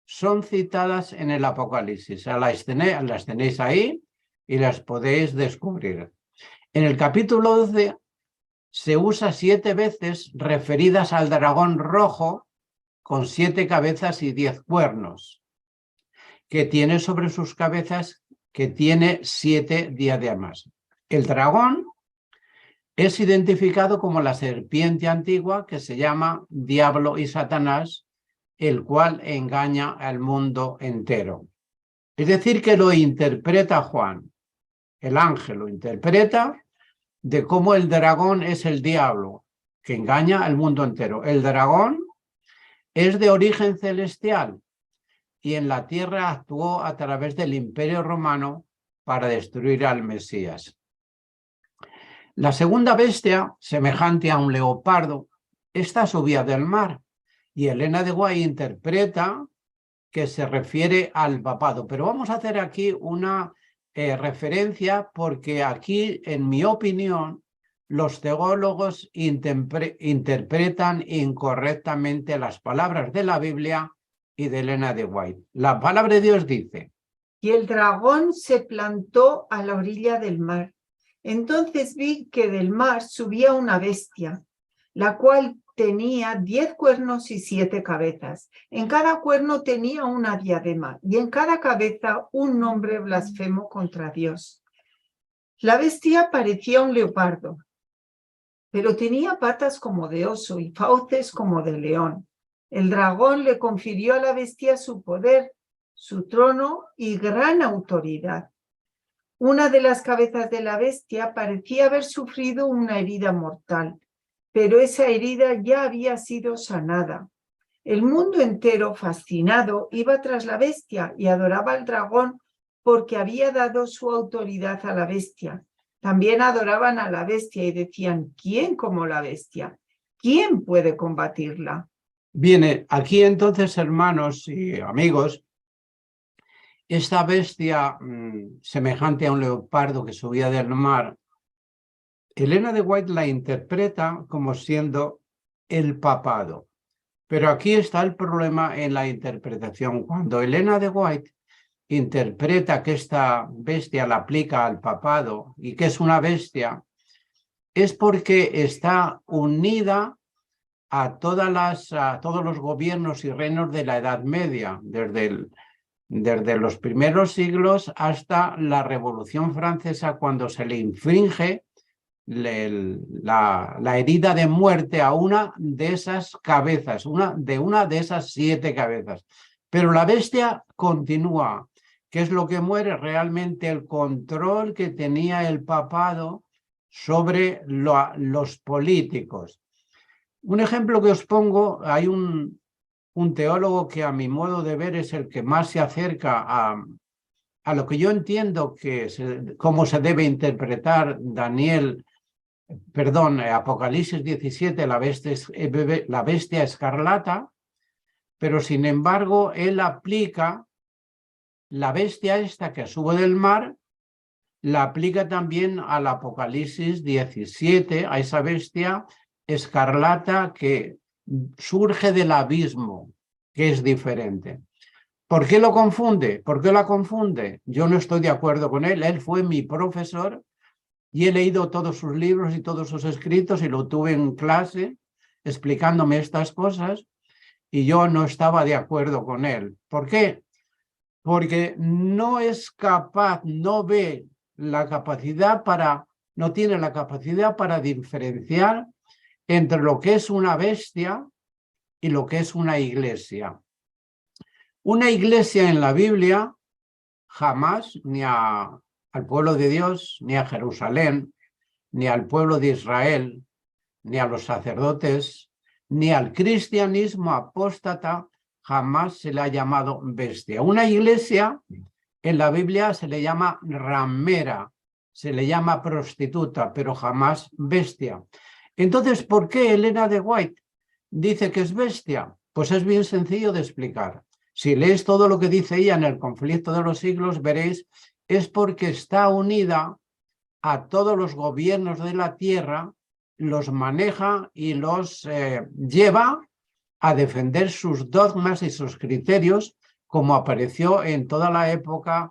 son citadas en el Apocalipsis. Las tenéis ahí y las podéis descubrir. En el capítulo 12 se usa 7 veces referidas al dragón rojo con 7 cabezas y 10 cuernos, que tiene sobre sus cabezas, que tiene 7 diademas. El dragón es identificado como la serpiente antigua que se llama Diablo y Satanás, el cual engaña al mundo entero. Es decir, que lo interpreta Juan. El ángel lo interpreta de cómo el dragón es el diablo, que engaña al mundo entero. El dragón es de origen celestial y en la tierra actuó a través del Imperio Romano para destruir al Mesías. La segunda bestia, semejante a un leopardo, esta subía del mar y Elena de White interpreta que se refiere al papado. Pero vamos a hacer aquí una referencia porque aquí, en mi opinión, los teólogos interpretan incorrectamente las palabras de la Biblia y de Elena de White. La palabra de Dios dice: y el dragón se plantó a la orilla del mar. Entonces vi que del mar subía una bestia, la cual tenía 10 cuernos y 7 cabezas. En cada cuerno tenía una diadema y en cada cabeza un nombre blasfemo contra Dios. La bestia parecía un leopardo, pero tenía patas como de oso y fauces como de león. El dragón le confirió a la bestia su poder, su trono y gran autoridad. Una de las cabezas de la bestia parecía haber sufrido una herida mortal, pero esa herida ya había sido sanada. El mundo entero, fascinado, iba tras la bestia y adoraba al dragón porque había dado su autoridad a la bestia. También adoraban a la bestia y decían: ¿quién como la bestia? ¿Quién puede combatirla? Viene aquí entonces, hermanos y amigos, esta bestia semejante a un leopardo que subía del mar, Elena de White la interpreta como siendo el papado. Pero aquí está el problema en la interpretación. Cuando Elena de White interpreta que esta bestia la aplica al papado y que es una bestia, es porque está unida a todos los gobiernos y reinos de la Edad Media, desde los primeros siglos hasta la Revolución Francesa, cuando se le infringe la herida de muerte a una de esas cabezas, una de esas 7 cabezas. Pero la bestia continúa, que es lo que muere realmente el control que tenía el papado sobre los políticos. Un ejemplo que os pongo, hay un teólogo que a mi modo de ver es el que más se acerca a lo que yo entiendo cómo se debe interpretar Apocalipsis 17, la bestia escarlata, pero sin embargo él aplica la bestia esta que sube del mar, la aplica también al Apocalipsis 17, a esa bestia escarlata que surge del abismo, que es diferente. ¿Por qué lo confunde? ¿Por qué la confunde? Yo no estoy de acuerdo con él. Él fue mi profesor y he leído todos sus libros y todos sus escritos y lo tuve en clase explicándome estas cosas y yo no estaba de acuerdo con él. ¿Por qué? Porque no es capaz, no tiene la capacidad para diferenciar entre lo que es una bestia y lo que es una iglesia. Una iglesia en la Biblia jamás, ni al pueblo de Dios, ni a Jerusalén, ni al pueblo de Israel, ni a los sacerdotes, ni al cristianismo apóstata jamás se le ha llamado bestia. Una iglesia en la Biblia se le llama ramera, se le llama prostituta, pero jamás bestia. Entonces, ¿por qué Elena de White dice que es bestia? Pues es bien sencillo de explicar. Si lees todo lo que dice ella en el conflicto de los siglos, veréis, es porque está unida a todos los gobiernos de la tierra, los maneja y los lleva a defender sus dogmas y sus criterios, como apareció en toda la época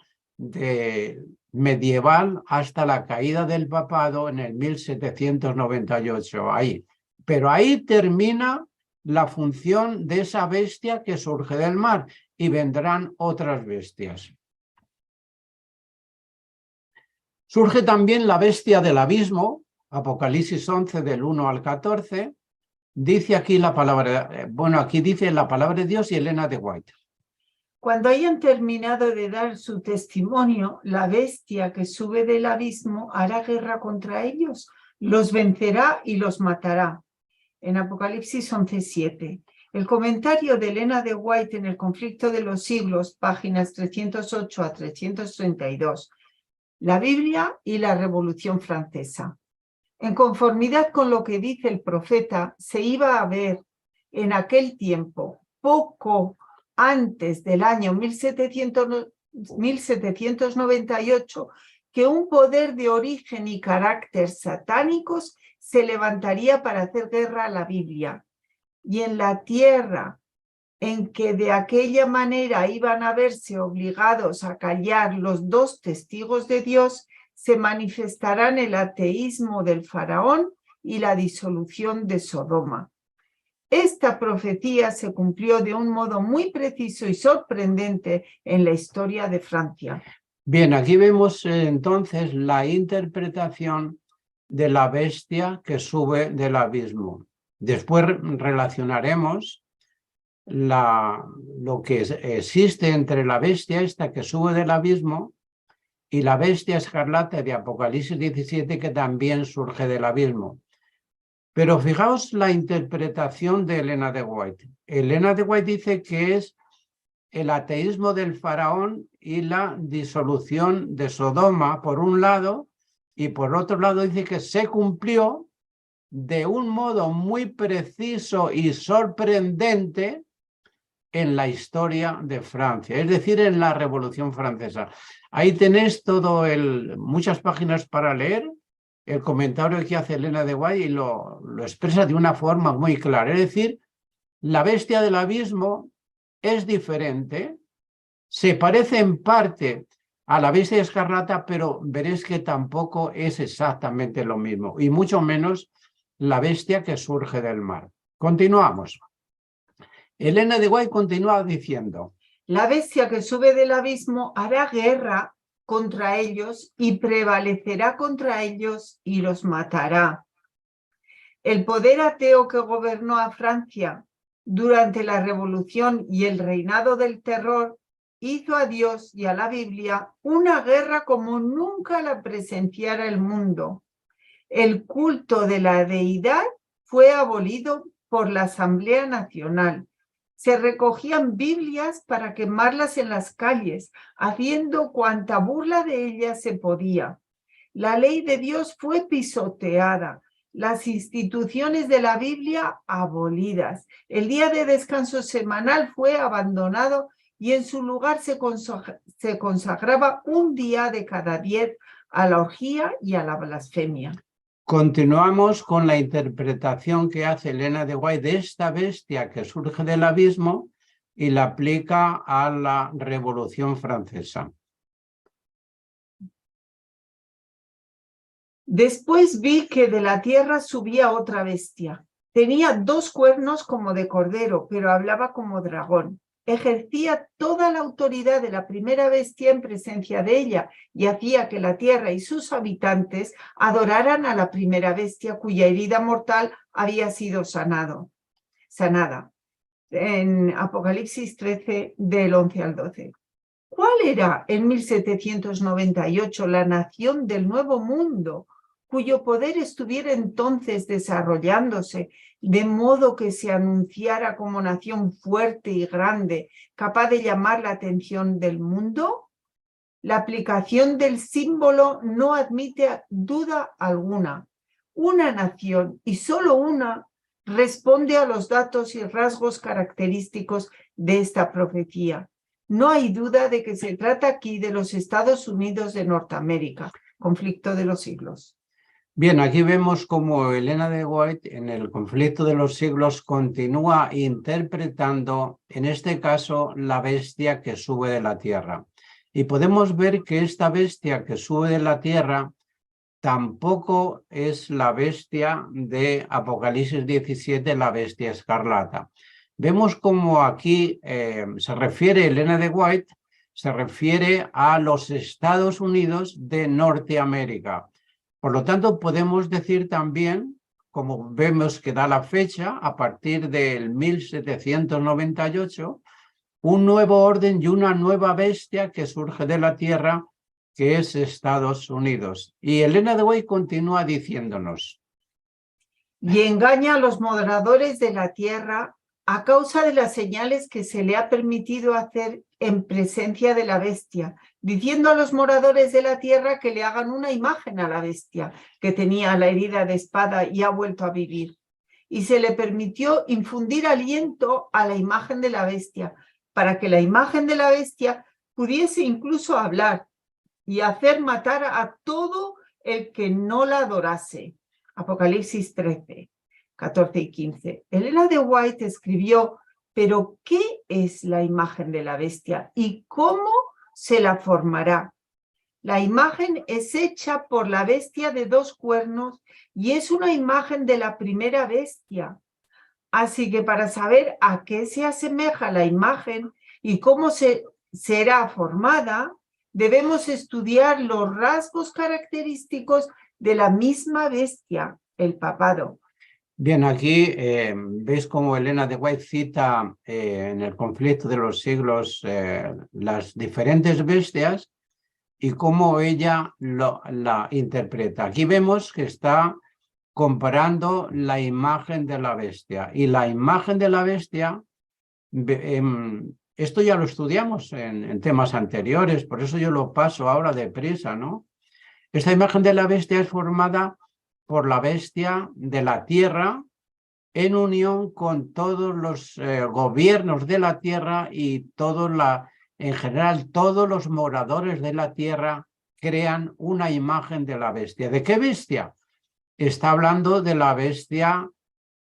medieval hasta la caída del papado en el 1798. Ahí. Pero ahí termina la función de esa bestia que surge del mar y vendrán otras bestias. Surge también la bestia del abismo, Apocalipsis 11 del 1 al 14, dice aquí la palabra, aquí dice la palabra de Dios y Elena de White. Cuando hayan terminado de dar su testimonio, la bestia que sube del abismo hará guerra contra ellos, los vencerá y los matará. En Apocalipsis 11:7. El comentario de Elena de White en el conflicto de los siglos, páginas 308 a 332. La Biblia y la Revolución Francesa. En conformidad con lo que dice el profeta, se iba a ver en aquel tiempo, poco antes del año 1798, que un poder de origen y carácter satánicos se levantaría para hacer guerra a la Biblia. Y en la tierra en que de aquella manera iban a verse obligados a callar los dos testigos de Dios, se manifestarán el ateísmo del faraón y la disolución de Sodoma. Esta profecía se cumplió de un modo muy preciso y sorprendente en la historia de Francia. Bien, aquí vemos entonces la interpretación de la bestia que sube del abismo. Después relacionaremos lo que existe entre la bestia esta que sube del abismo y la bestia escarlata de Apocalipsis 17 que también surge del abismo. Pero fijaos la interpretación de Elena de White. Elena de White dice que es el ateísmo del faraón y la disolución de Sodoma por un lado, y por otro lado dice que se cumplió de un modo muy preciso y sorprendente en la historia de Francia, es decir, en la Revolución Francesa. Ahí tenéis muchas páginas para leer, el comentario que hace Elena de White y lo expresa de una forma muy clara. Es decir, la bestia del abismo es diferente, se parece en parte a la bestia escarlata, pero veréis que tampoco es exactamente lo mismo, y mucho menos la bestia que surge del mar. Continuamos. Elena de White continúa diciendo: la bestia que sube del abismo hará guerra contra ellos y prevalecerá contra ellos y los matará. El poder ateo que gobernó a Francia durante la Revolución y el reinado del terror hizo a Dios y a la Biblia una guerra como nunca la presenciara el mundo. El culto de la deidad fue abolido por la Asamblea Nacional. Se recogían Biblias para quemarlas en las calles, haciendo cuanta burla de ellas se podía. La ley de Dios fue pisoteada, las instituciones de la Biblia abolidas. El día de descanso semanal fue abandonado y en su lugar se consagraba un día de cada 10 a la orgía y a la blasfemia. Continuamos con la interpretación que hace Elena de White de esta bestia que surge del abismo y la aplica a la Revolución Francesa. Después vi que de la tierra subía otra bestia. Tenía 2 cuernos como de cordero, pero hablaba como dragón. Ejercía toda la autoridad de la primera bestia en presencia de ella y hacía que la tierra y sus habitantes adoraran a la primera bestia cuya herida mortal había sido sanada. En Apocalipsis 13, del 11 al 12. ¿Cuál era en 1798 la nación del Nuevo Mundo cuyo poder estuviera entonces desarrollándose, de modo que se anunciara como nación fuerte y grande, capaz de llamar la atención del mundo? La aplicación del símbolo no admite duda alguna. Una nación, y solo una, responde a los datos y rasgos característicos de esta profecía. No hay duda de que se trata aquí de los Estados Unidos de Norteamérica, conflicto de los siglos. Bien, aquí vemos cómo Elena de White en el conflicto de los siglos continúa interpretando, en este caso, la bestia que sube de la tierra. Y podemos ver que esta bestia que sube de la tierra tampoco es la bestia de Apocalipsis 17, la bestia escarlata. Vemos como aquí se refiere Elena de White, se refiere a los Estados Unidos de Norteamérica. Por lo tanto, podemos decir también, como vemos que da la fecha, a partir del 1798, un nuevo orden y una nueva bestia que surge de la tierra, que es Estados Unidos. Y Elena de White continúa diciéndonos: y engaña a los moradores de la tierra a causa de las señales que se le ha permitido hacer en presencia de la bestia, diciendo a los moradores de la tierra que le hagan una imagen a la bestia, que tenía la herida de espada y ha vuelto a vivir. Y se le permitió infundir aliento a la imagen de la bestia, para que la imagen de la bestia pudiese incluso hablar y hacer matar a todo el que no la adorase. Apocalipsis 13, 14 y 15. Elena de White escribió: ¿pero qué es la imagen de la bestia y cómo se la formará? La imagen es hecha por la bestia de 2 cuernos y es una imagen de la primera bestia. Así que para saber a qué se asemeja la imagen y cómo será formada, debemos estudiar los rasgos característicos de la misma bestia, el papado. Bien, aquí veis cómo Elena de White cita en el conflicto de los siglos las diferentes bestias y cómo ella la interpreta. Aquí vemos que está comparando la imagen de la bestia. Y la imagen de la bestia, esto ya lo estudiamos en temas anteriores, por eso yo lo paso ahora deprisa, ¿no? Esta imagen de la bestia es formada por la bestia de la tierra en unión con todos los gobiernos de la tierra y en general todos los moradores de la tierra crean una imagen de la bestia. ¿De qué bestia? Está hablando de la bestia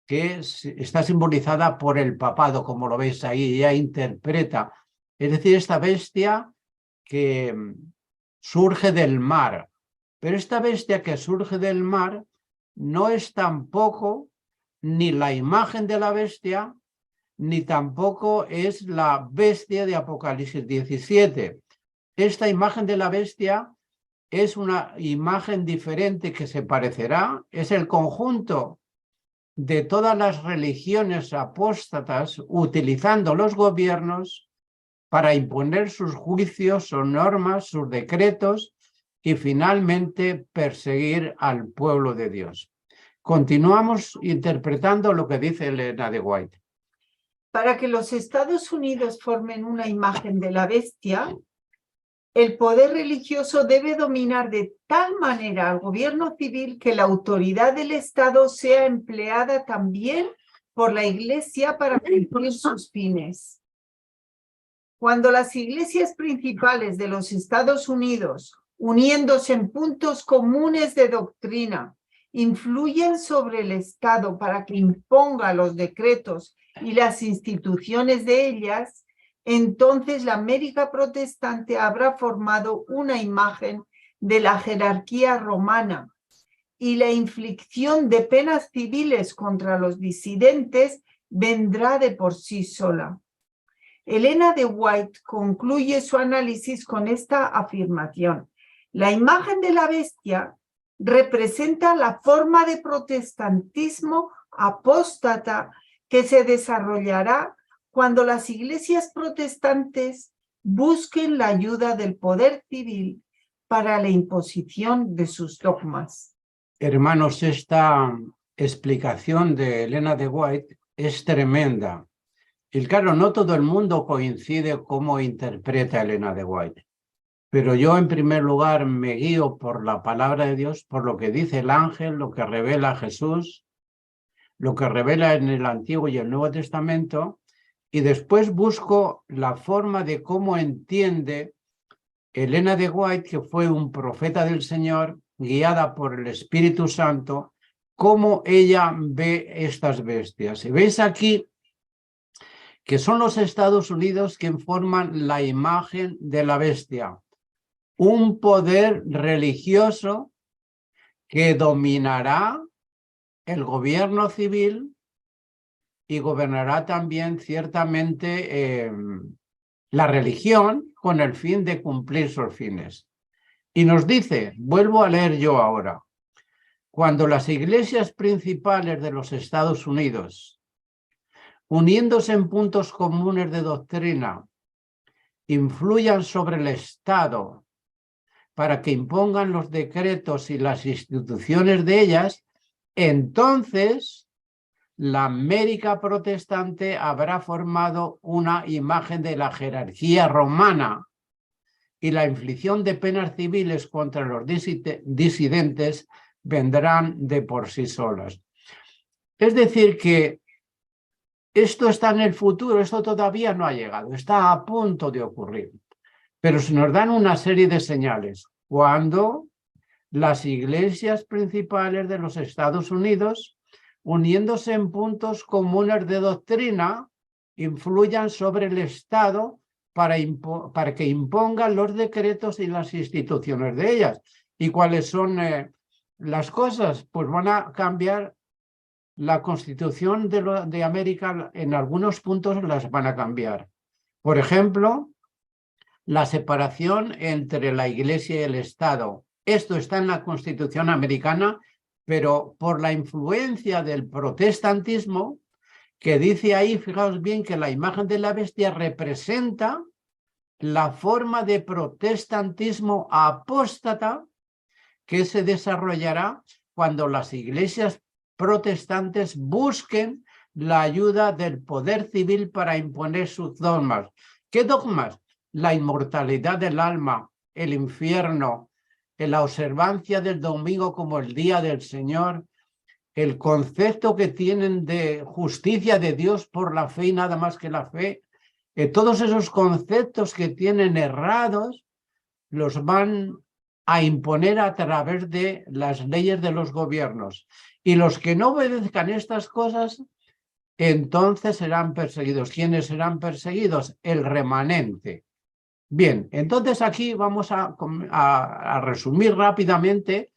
que está simbolizada por el papado, como lo veis ahí, ella interpreta. Es decir, esta bestia que surge del mar. Pero esta bestia que surge del mar no es tampoco ni la imagen de la bestia, ni tampoco es la bestia de Apocalipsis 17. Esta imagen de la bestia es una imagen diferente que se parecerá, es el conjunto de todas las religiones apóstatas utilizando los gobiernos para imponer sus juicios, sus normas, sus decretos y finalmente perseguir al pueblo de Dios. Continuamos interpretando lo que dice Elena de White. Para que los Estados Unidos formen una imagen de la bestia, el poder religioso debe dominar de tal manera al gobierno civil que la autoridad del Estado sea empleada también por la Iglesia para cumplir sus fines. Cuando las iglesias principales de los Estados Unidos, uniéndose en puntos comunes de doctrina, influyen sobre el Estado para que imponga los decretos y las instituciones de ellas, entonces la América protestante habrá formado una imagen de la jerarquía romana y la inflicción de penas civiles contra los disidentes vendrá de por sí sola. Elena de White concluye su análisis con esta afirmación: la imagen de la bestia representa la forma de protestantismo apóstata que se desarrollará cuando las iglesias protestantes busquen la ayuda del poder civil para la imposición de sus dogmas. Hermanos, esta explicación de Elena de White es tremenda. Y claro, no todo el mundo coincide cómo interpreta Elena de White. Pero yo, en primer lugar, me guío por la palabra de Dios, por lo que dice el ángel, lo que revela Jesús, lo que revela en el Antiguo y el Nuevo Testamento, y después busco la forma de cómo entiende Elena de White, que fue un profeta del Señor, guiada por el Espíritu Santo, cómo ella ve estas bestias. Y veis aquí que son los Estados Unidos quienes forman la imagen de la bestia, un poder religioso que dominará el gobierno civil y gobernará también ciertamente la religión con el fin de cumplir sus fines. Y nos dice, vuelvo a leer yo ahora, cuando las iglesias principales de los Estados Unidos, uniéndose en puntos comunes de doctrina, influyan sobre el Estado para que impongan los decretos y las instituciones de ellas, entonces la América protestante habrá formado una imagen de la jerarquía romana y la inflicción de penas civiles contra los disidentes vendrán de por sí solas. Es decir, que esto está en el futuro, esto todavía no ha llegado, está a punto de ocurrir. Pero se nos dan una serie de señales. Cuando las iglesias principales de los Estados Unidos, uniéndose en puntos comunes de doctrina, influyan sobre el Estado para que impongan los decretos y las instituciones de ellas. ¿Y cuáles son las cosas? Pues van a cambiar la Constitución de América, en algunos puntos las van a cambiar. Por ejemplo, la separación entre la Iglesia y el Estado. Esto está en la Constitución americana, pero por la influencia del protestantismo, que dice ahí, fijaos bien, que la imagen de la bestia representa la forma de protestantismo apóstata que se desarrollará cuando las iglesias protestantes busquen la ayuda del poder civil para imponer sus dogmas. ¿Qué dogmas? La inmortalidad del alma, el infierno, la observancia del domingo como el día del Señor, el concepto que tienen de justicia de Dios por la fe y nada más que la fe, todos esos conceptos que tienen errados los van a imponer a través de las leyes de los gobiernos. Y los que no obedezcan estas cosas, entonces serán perseguidos. ¿Quiénes serán perseguidos? El remanente. Bien, entonces aquí vamos a resumir rápidamente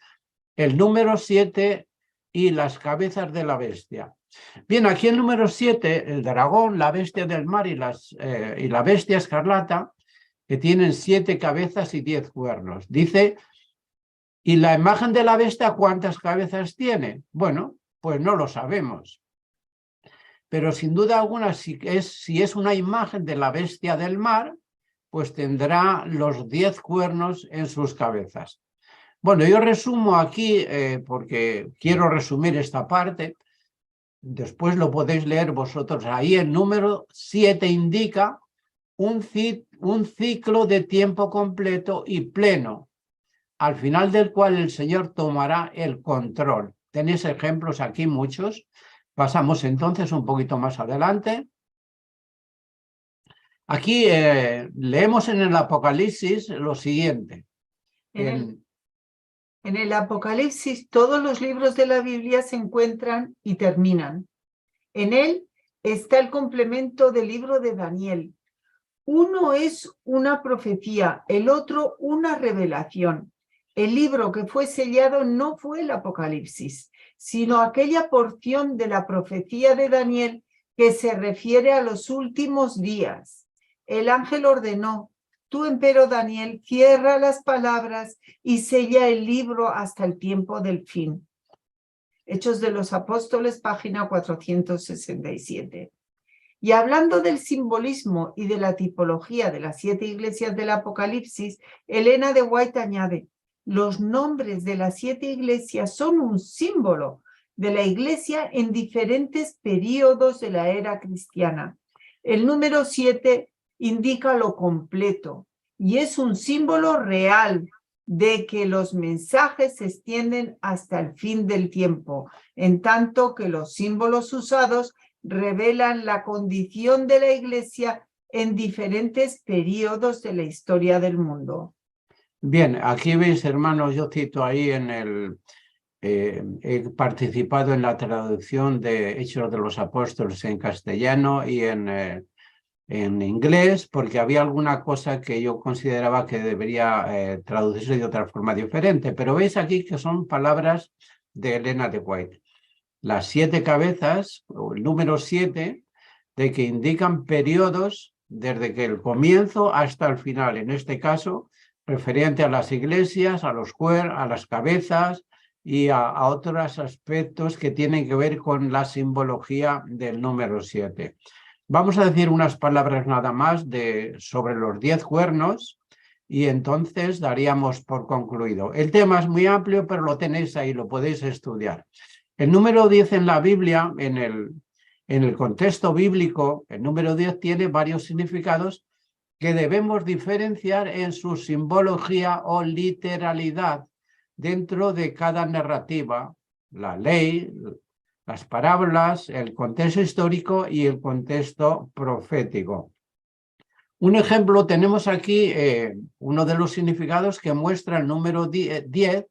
el número 7 y las cabezas de la bestia. Bien, aquí el número 7, el dragón, la bestia del mar y la bestia escarlata, que tienen 7 cabezas y 10 cuernos. Dice, ¿y la imagen de la bestia cuántas cabezas tiene? Bueno, pues no lo sabemos. Pero sin duda alguna, si es una imagen de la bestia del mar, pues tendrá los 10 cuernos en sus cabezas. Bueno, yo resumo aquí, porque quiero resumir esta parte. Después lo podéis leer vosotros. Ahí el número 7 indica un ciclo de tiempo completo y pleno, al final del cual el Señor tomará el control. Tenéis ejemplos aquí muchos. Pasamos entonces un poquito más adelante. Aquí leemos en el Apocalipsis lo siguiente. En el Apocalipsis todos los libros de la Biblia se encuentran y terminan. En él está el complemento del libro de Daniel. Uno es una profecía, el otro una revelación. El libro que fue sellado no fue el Apocalipsis, sino aquella porción de la profecía de Daniel que se refiere a los últimos días. El ángel ordenó: tú, empero Daniel, cierra las palabras y sella el libro hasta el tiempo del fin. Hechos de los Apóstoles, página 467. Y hablando del simbolismo y de la tipología de las 7 iglesias del Apocalipsis, Elena de White añade: Los nombres de las 7 iglesias son un símbolo de la iglesia en diferentes períodos de la era cristiana. El número 7 indica lo completo y es un símbolo real de que los mensajes se extienden hasta el fin del tiempo, en tanto que los símbolos usados revelan la condición de la iglesia en diferentes períodos de la historia del mundo. Bien, aquí veis, hermanos, yo cito ahí en el... he participado en la traducción de Hechos de los Apóstoles en castellano y en inglés, porque había alguna cosa que yo consideraba que debería traducirse de otra forma diferente. Pero veis aquí que son palabras de Elena de White. Las 7 cabezas, o el número 7, de que indican periodos desde que el comienzo hasta el final. En este caso, referente a las iglesias, a las cabezas y a otros aspectos que tienen que ver con la simbología del número 7. Vamos a decir unas palabras nada más sobre los 10 cuernos y entonces daríamos por concluido. El tema es muy amplio, pero lo tenéis ahí, lo podéis estudiar. El número 10 en la Biblia, en el contexto bíblico, el número 10 tiene varios significados que debemos diferenciar en su simbología o literalidad dentro de cada narrativa, la ley, las parábolas, el contexto histórico y el contexto profético. Un ejemplo, tenemos aquí uno de los significados que muestra el número 10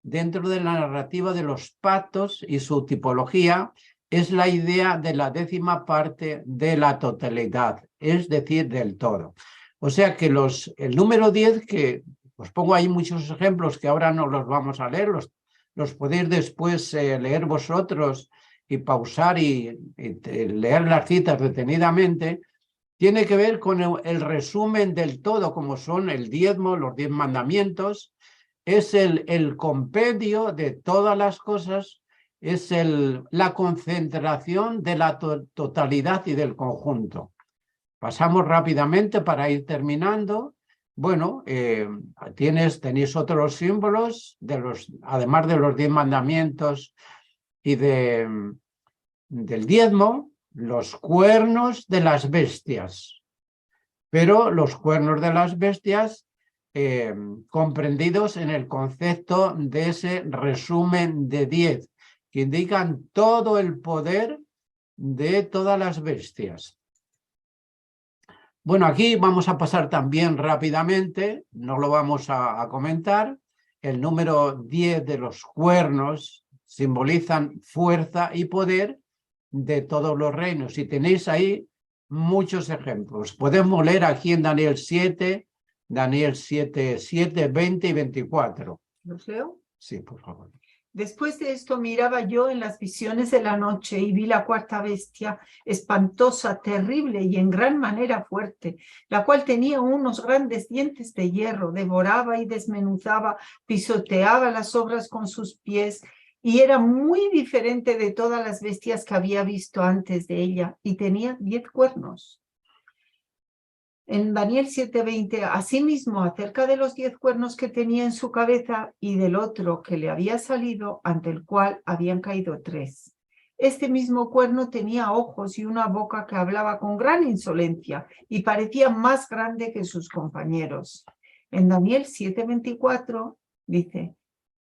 dentro de la narrativa de los pactos y su tipología es la idea de la 10ª parte de la totalidad, es decir, del todo. O sea que el número 10, que os pongo ahí muchos ejemplos que ahora no los vamos a leer, los podéis después leer vosotros y pausar y leer las citas detenidamente, tiene que ver con el resumen del todo, como son el diezmo, los 10 mandamientos, es el compendio de todas las cosas, es la concentración de la totalidad y del conjunto. Pasamos rápidamente para ir terminando. Bueno, tenéis otros símbolos, además de los 10 mandamientos y del diezmo, los cuernos de las bestias. Pero los cuernos de las bestias comprendidos en el concepto de ese resumen de 10, que indican todo el poder de todas las bestias. Bueno, aquí vamos a pasar también rápidamente, no lo vamos a comentar. El número 10 de los cuernos simbolizan fuerza y poder de todos los reinos. Y tenéis ahí muchos ejemplos. Podemos leer aquí en Daniel 7, 7, 20 y 24. ¿Los leo? Sí, por favor. Después de esto miraba yo en las visiones de la noche y vi la 4ª bestia, espantosa, terrible y en gran manera fuerte, la cual tenía unos grandes dientes de hierro, devoraba y desmenuzaba, pisoteaba las obras con sus pies, y era muy diferente de todas las bestias que había visto antes de ella, y tenía 10 cuernos. En Daniel 7:20, asimismo, acerca de los 10 cuernos que tenía en su cabeza y del otro que le había salido, ante el cual habían caído 3. Este mismo cuerno tenía ojos y una boca que hablaba con gran insolencia y parecía más grande que sus compañeros. En Daniel 7:24 dice,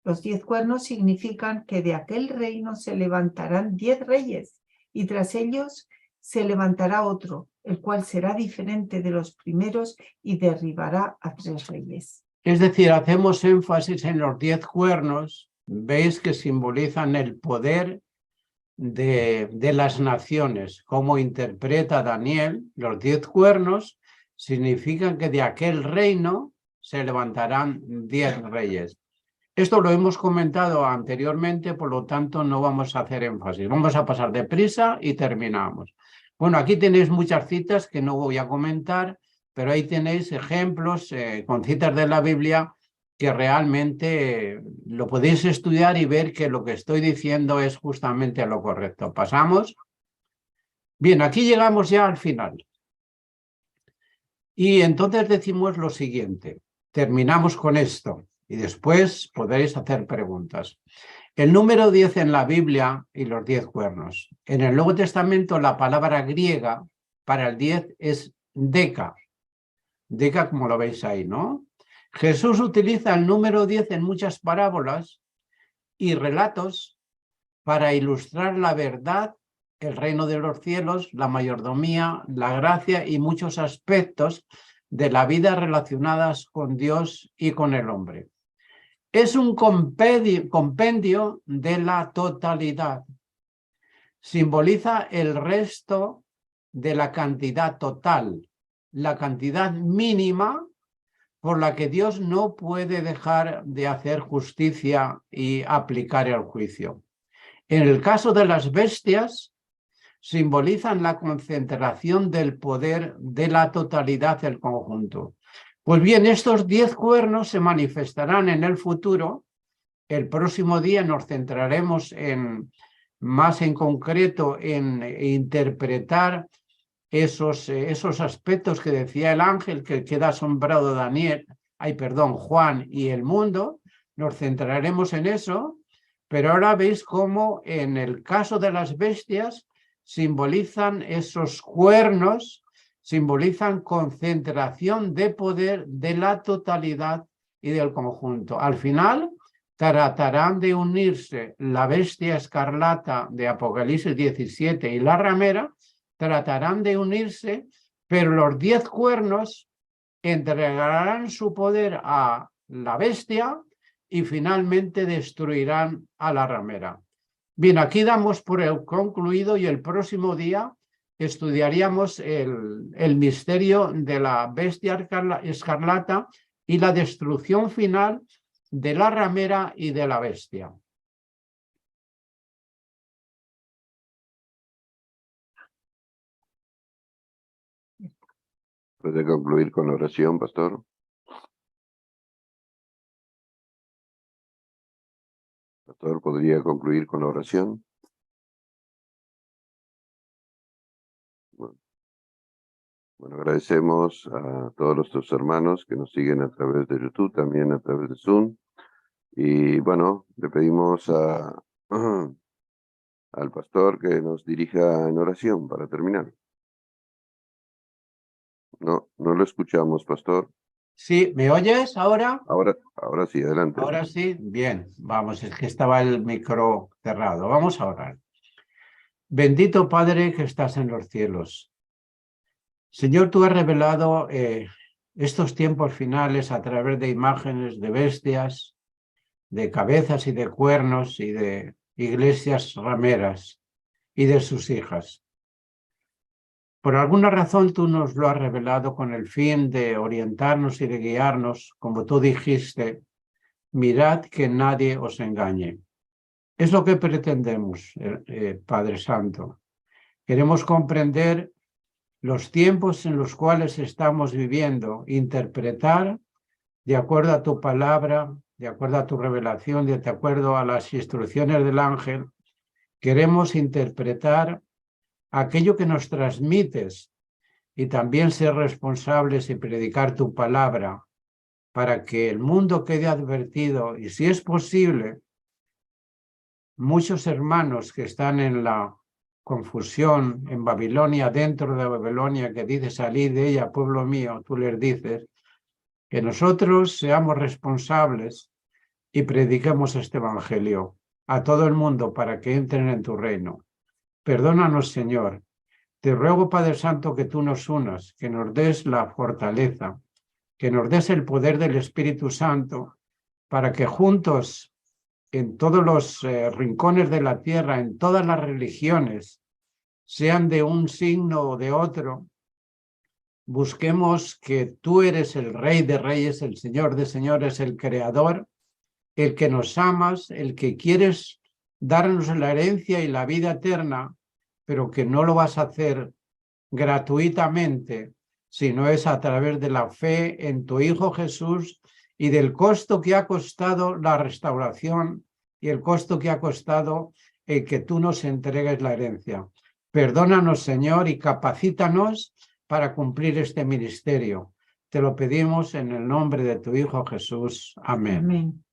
los 10 cuernos significan que de aquel reino se levantarán 10 reyes y tras ellos se levantará otro, el cual será diferente de los primeros y derribará a 3 reyes. Es decir, hacemos énfasis en los 10 cuernos, veis que simbolizan el poder de las naciones. Como interpreta Daniel, los 10 cuernos significan que de aquel reino se levantarán 10 reyes. Esto lo hemos comentado anteriormente, por lo tanto no vamos a hacer énfasis. Vamos a pasar deprisa y terminamos. Bueno, aquí tenéis muchas citas que no voy a comentar, pero ahí tenéis ejemplos con citas de la Biblia que realmente lo podéis estudiar y ver que lo que estoy diciendo es justamente lo correcto. ¿Pasamos? Bien, aquí llegamos ya al final. Y entonces decimos lo siguiente. Terminamos con esto. y después podréis hacer preguntas. El número 10 en la Biblia y los 10 cuernos. En el Nuevo Testamento la palabra griega para el 10 es deca. Deca como lo veis ahí, ¿no? Jesús utiliza el número 10 en muchas parábolas y relatos para ilustrar la verdad, el reino de los cielos, la mayordomía, la gracia y muchos aspectos de la vida relacionadas con Dios y con el hombre. Es un compendio de la totalidad. Simboliza el resto de la cantidad total, la cantidad mínima por la que Dios no puede dejar de hacer justicia y aplicar el juicio. En el caso de las bestias, simbolizan la concentración del poder de la totalidad del conjunto. Pues bien, estos 10 cuernos se manifestarán en el futuro. El próximo día nos centraremos más en concreto en interpretar esos aspectos que decía el ángel, que queda asombrado Juan y el mundo. Nos centraremos en eso, pero ahora veis cómo en el caso de las bestias simbolizan esos cuernos, simbolizan concentración de poder de la totalidad y del conjunto. Al final tratarán de unirse la bestia escarlata de Apocalipsis 17 y la ramera, tratarán de unirse, pero los 10 cuernos entregarán su poder a la bestia y finalmente destruirán a la ramera. Bien, aquí damos por concluido y el próximo día estudiaríamos el misterio de la bestia escarlata y la destrucción final de la ramera y de la bestia. ¿Puede concluir con oración, pastor? Pastor, ¿podría concluir con la oración? Bueno, agradecemos a todos nuestros hermanos que nos siguen a través de YouTube, también a través de Zoom. Y bueno, le pedimos al pastor que nos dirija en oración para terminar. No lo escuchamos, pastor. Sí, ¿me oyes ahora? Ahora sí, adelante. Ahora sí, bien, vamos, es que estaba el micro cerrado. Vamos a orar. Bendito Padre que estás en los cielos. Señor, tú has revelado estos tiempos finales a través de imágenes de bestias, de cabezas y de cuernos y de iglesias rameras y de sus hijas. Por alguna razón tú nos lo has revelado con el fin de orientarnos y de guiarnos, como tú dijiste, mirad que nadie os engañe. Es lo que pretendemos, Padre Santo. Queremos comprender los tiempos en los cuales estamos viviendo, interpretar de acuerdo a tu palabra, de acuerdo a tu revelación, de acuerdo a las instrucciones del ángel. Queremos interpretar aquello que nos transmites y también ser responsables y predicar tu palabra para que el mundo quede advertido y, si es posible, muchos hermanos que están en la confusión en Babilonia, dentro de Babilonia, que dice salid de ella, pueblo mío, tú les dices, que nosotros seamos responsables y prediquemos este evangelio a todo el mundo para que entren en tu reino. Perdónanos, Señor. Te ruego, Padre Santo, que tú nos unas, que nos des la fortaleza, que nos des el poder del Espíritu Santo, para que juntos, en todos los rincones de la tierra, en todas las religiones, sean de un signo o de otro, busquemos que tú eres el Rey de Reyes, el Señor de Señores, el Creador, el que nos amas, el que quieres darnos la herencia y la vida eterna, pero que no lo vas a hacer gratuitamente, sino es a través de la fe en tu Hijo Jesús y del costo que ha costado la restauración y el costo que ha costado el que tú nos entregues la herencia. Perdónanos, Señor, y capacítanos para cumplir este ministerio. Te lo pedimos en el nombre de tu Hijo Jesús. Amén. Amén.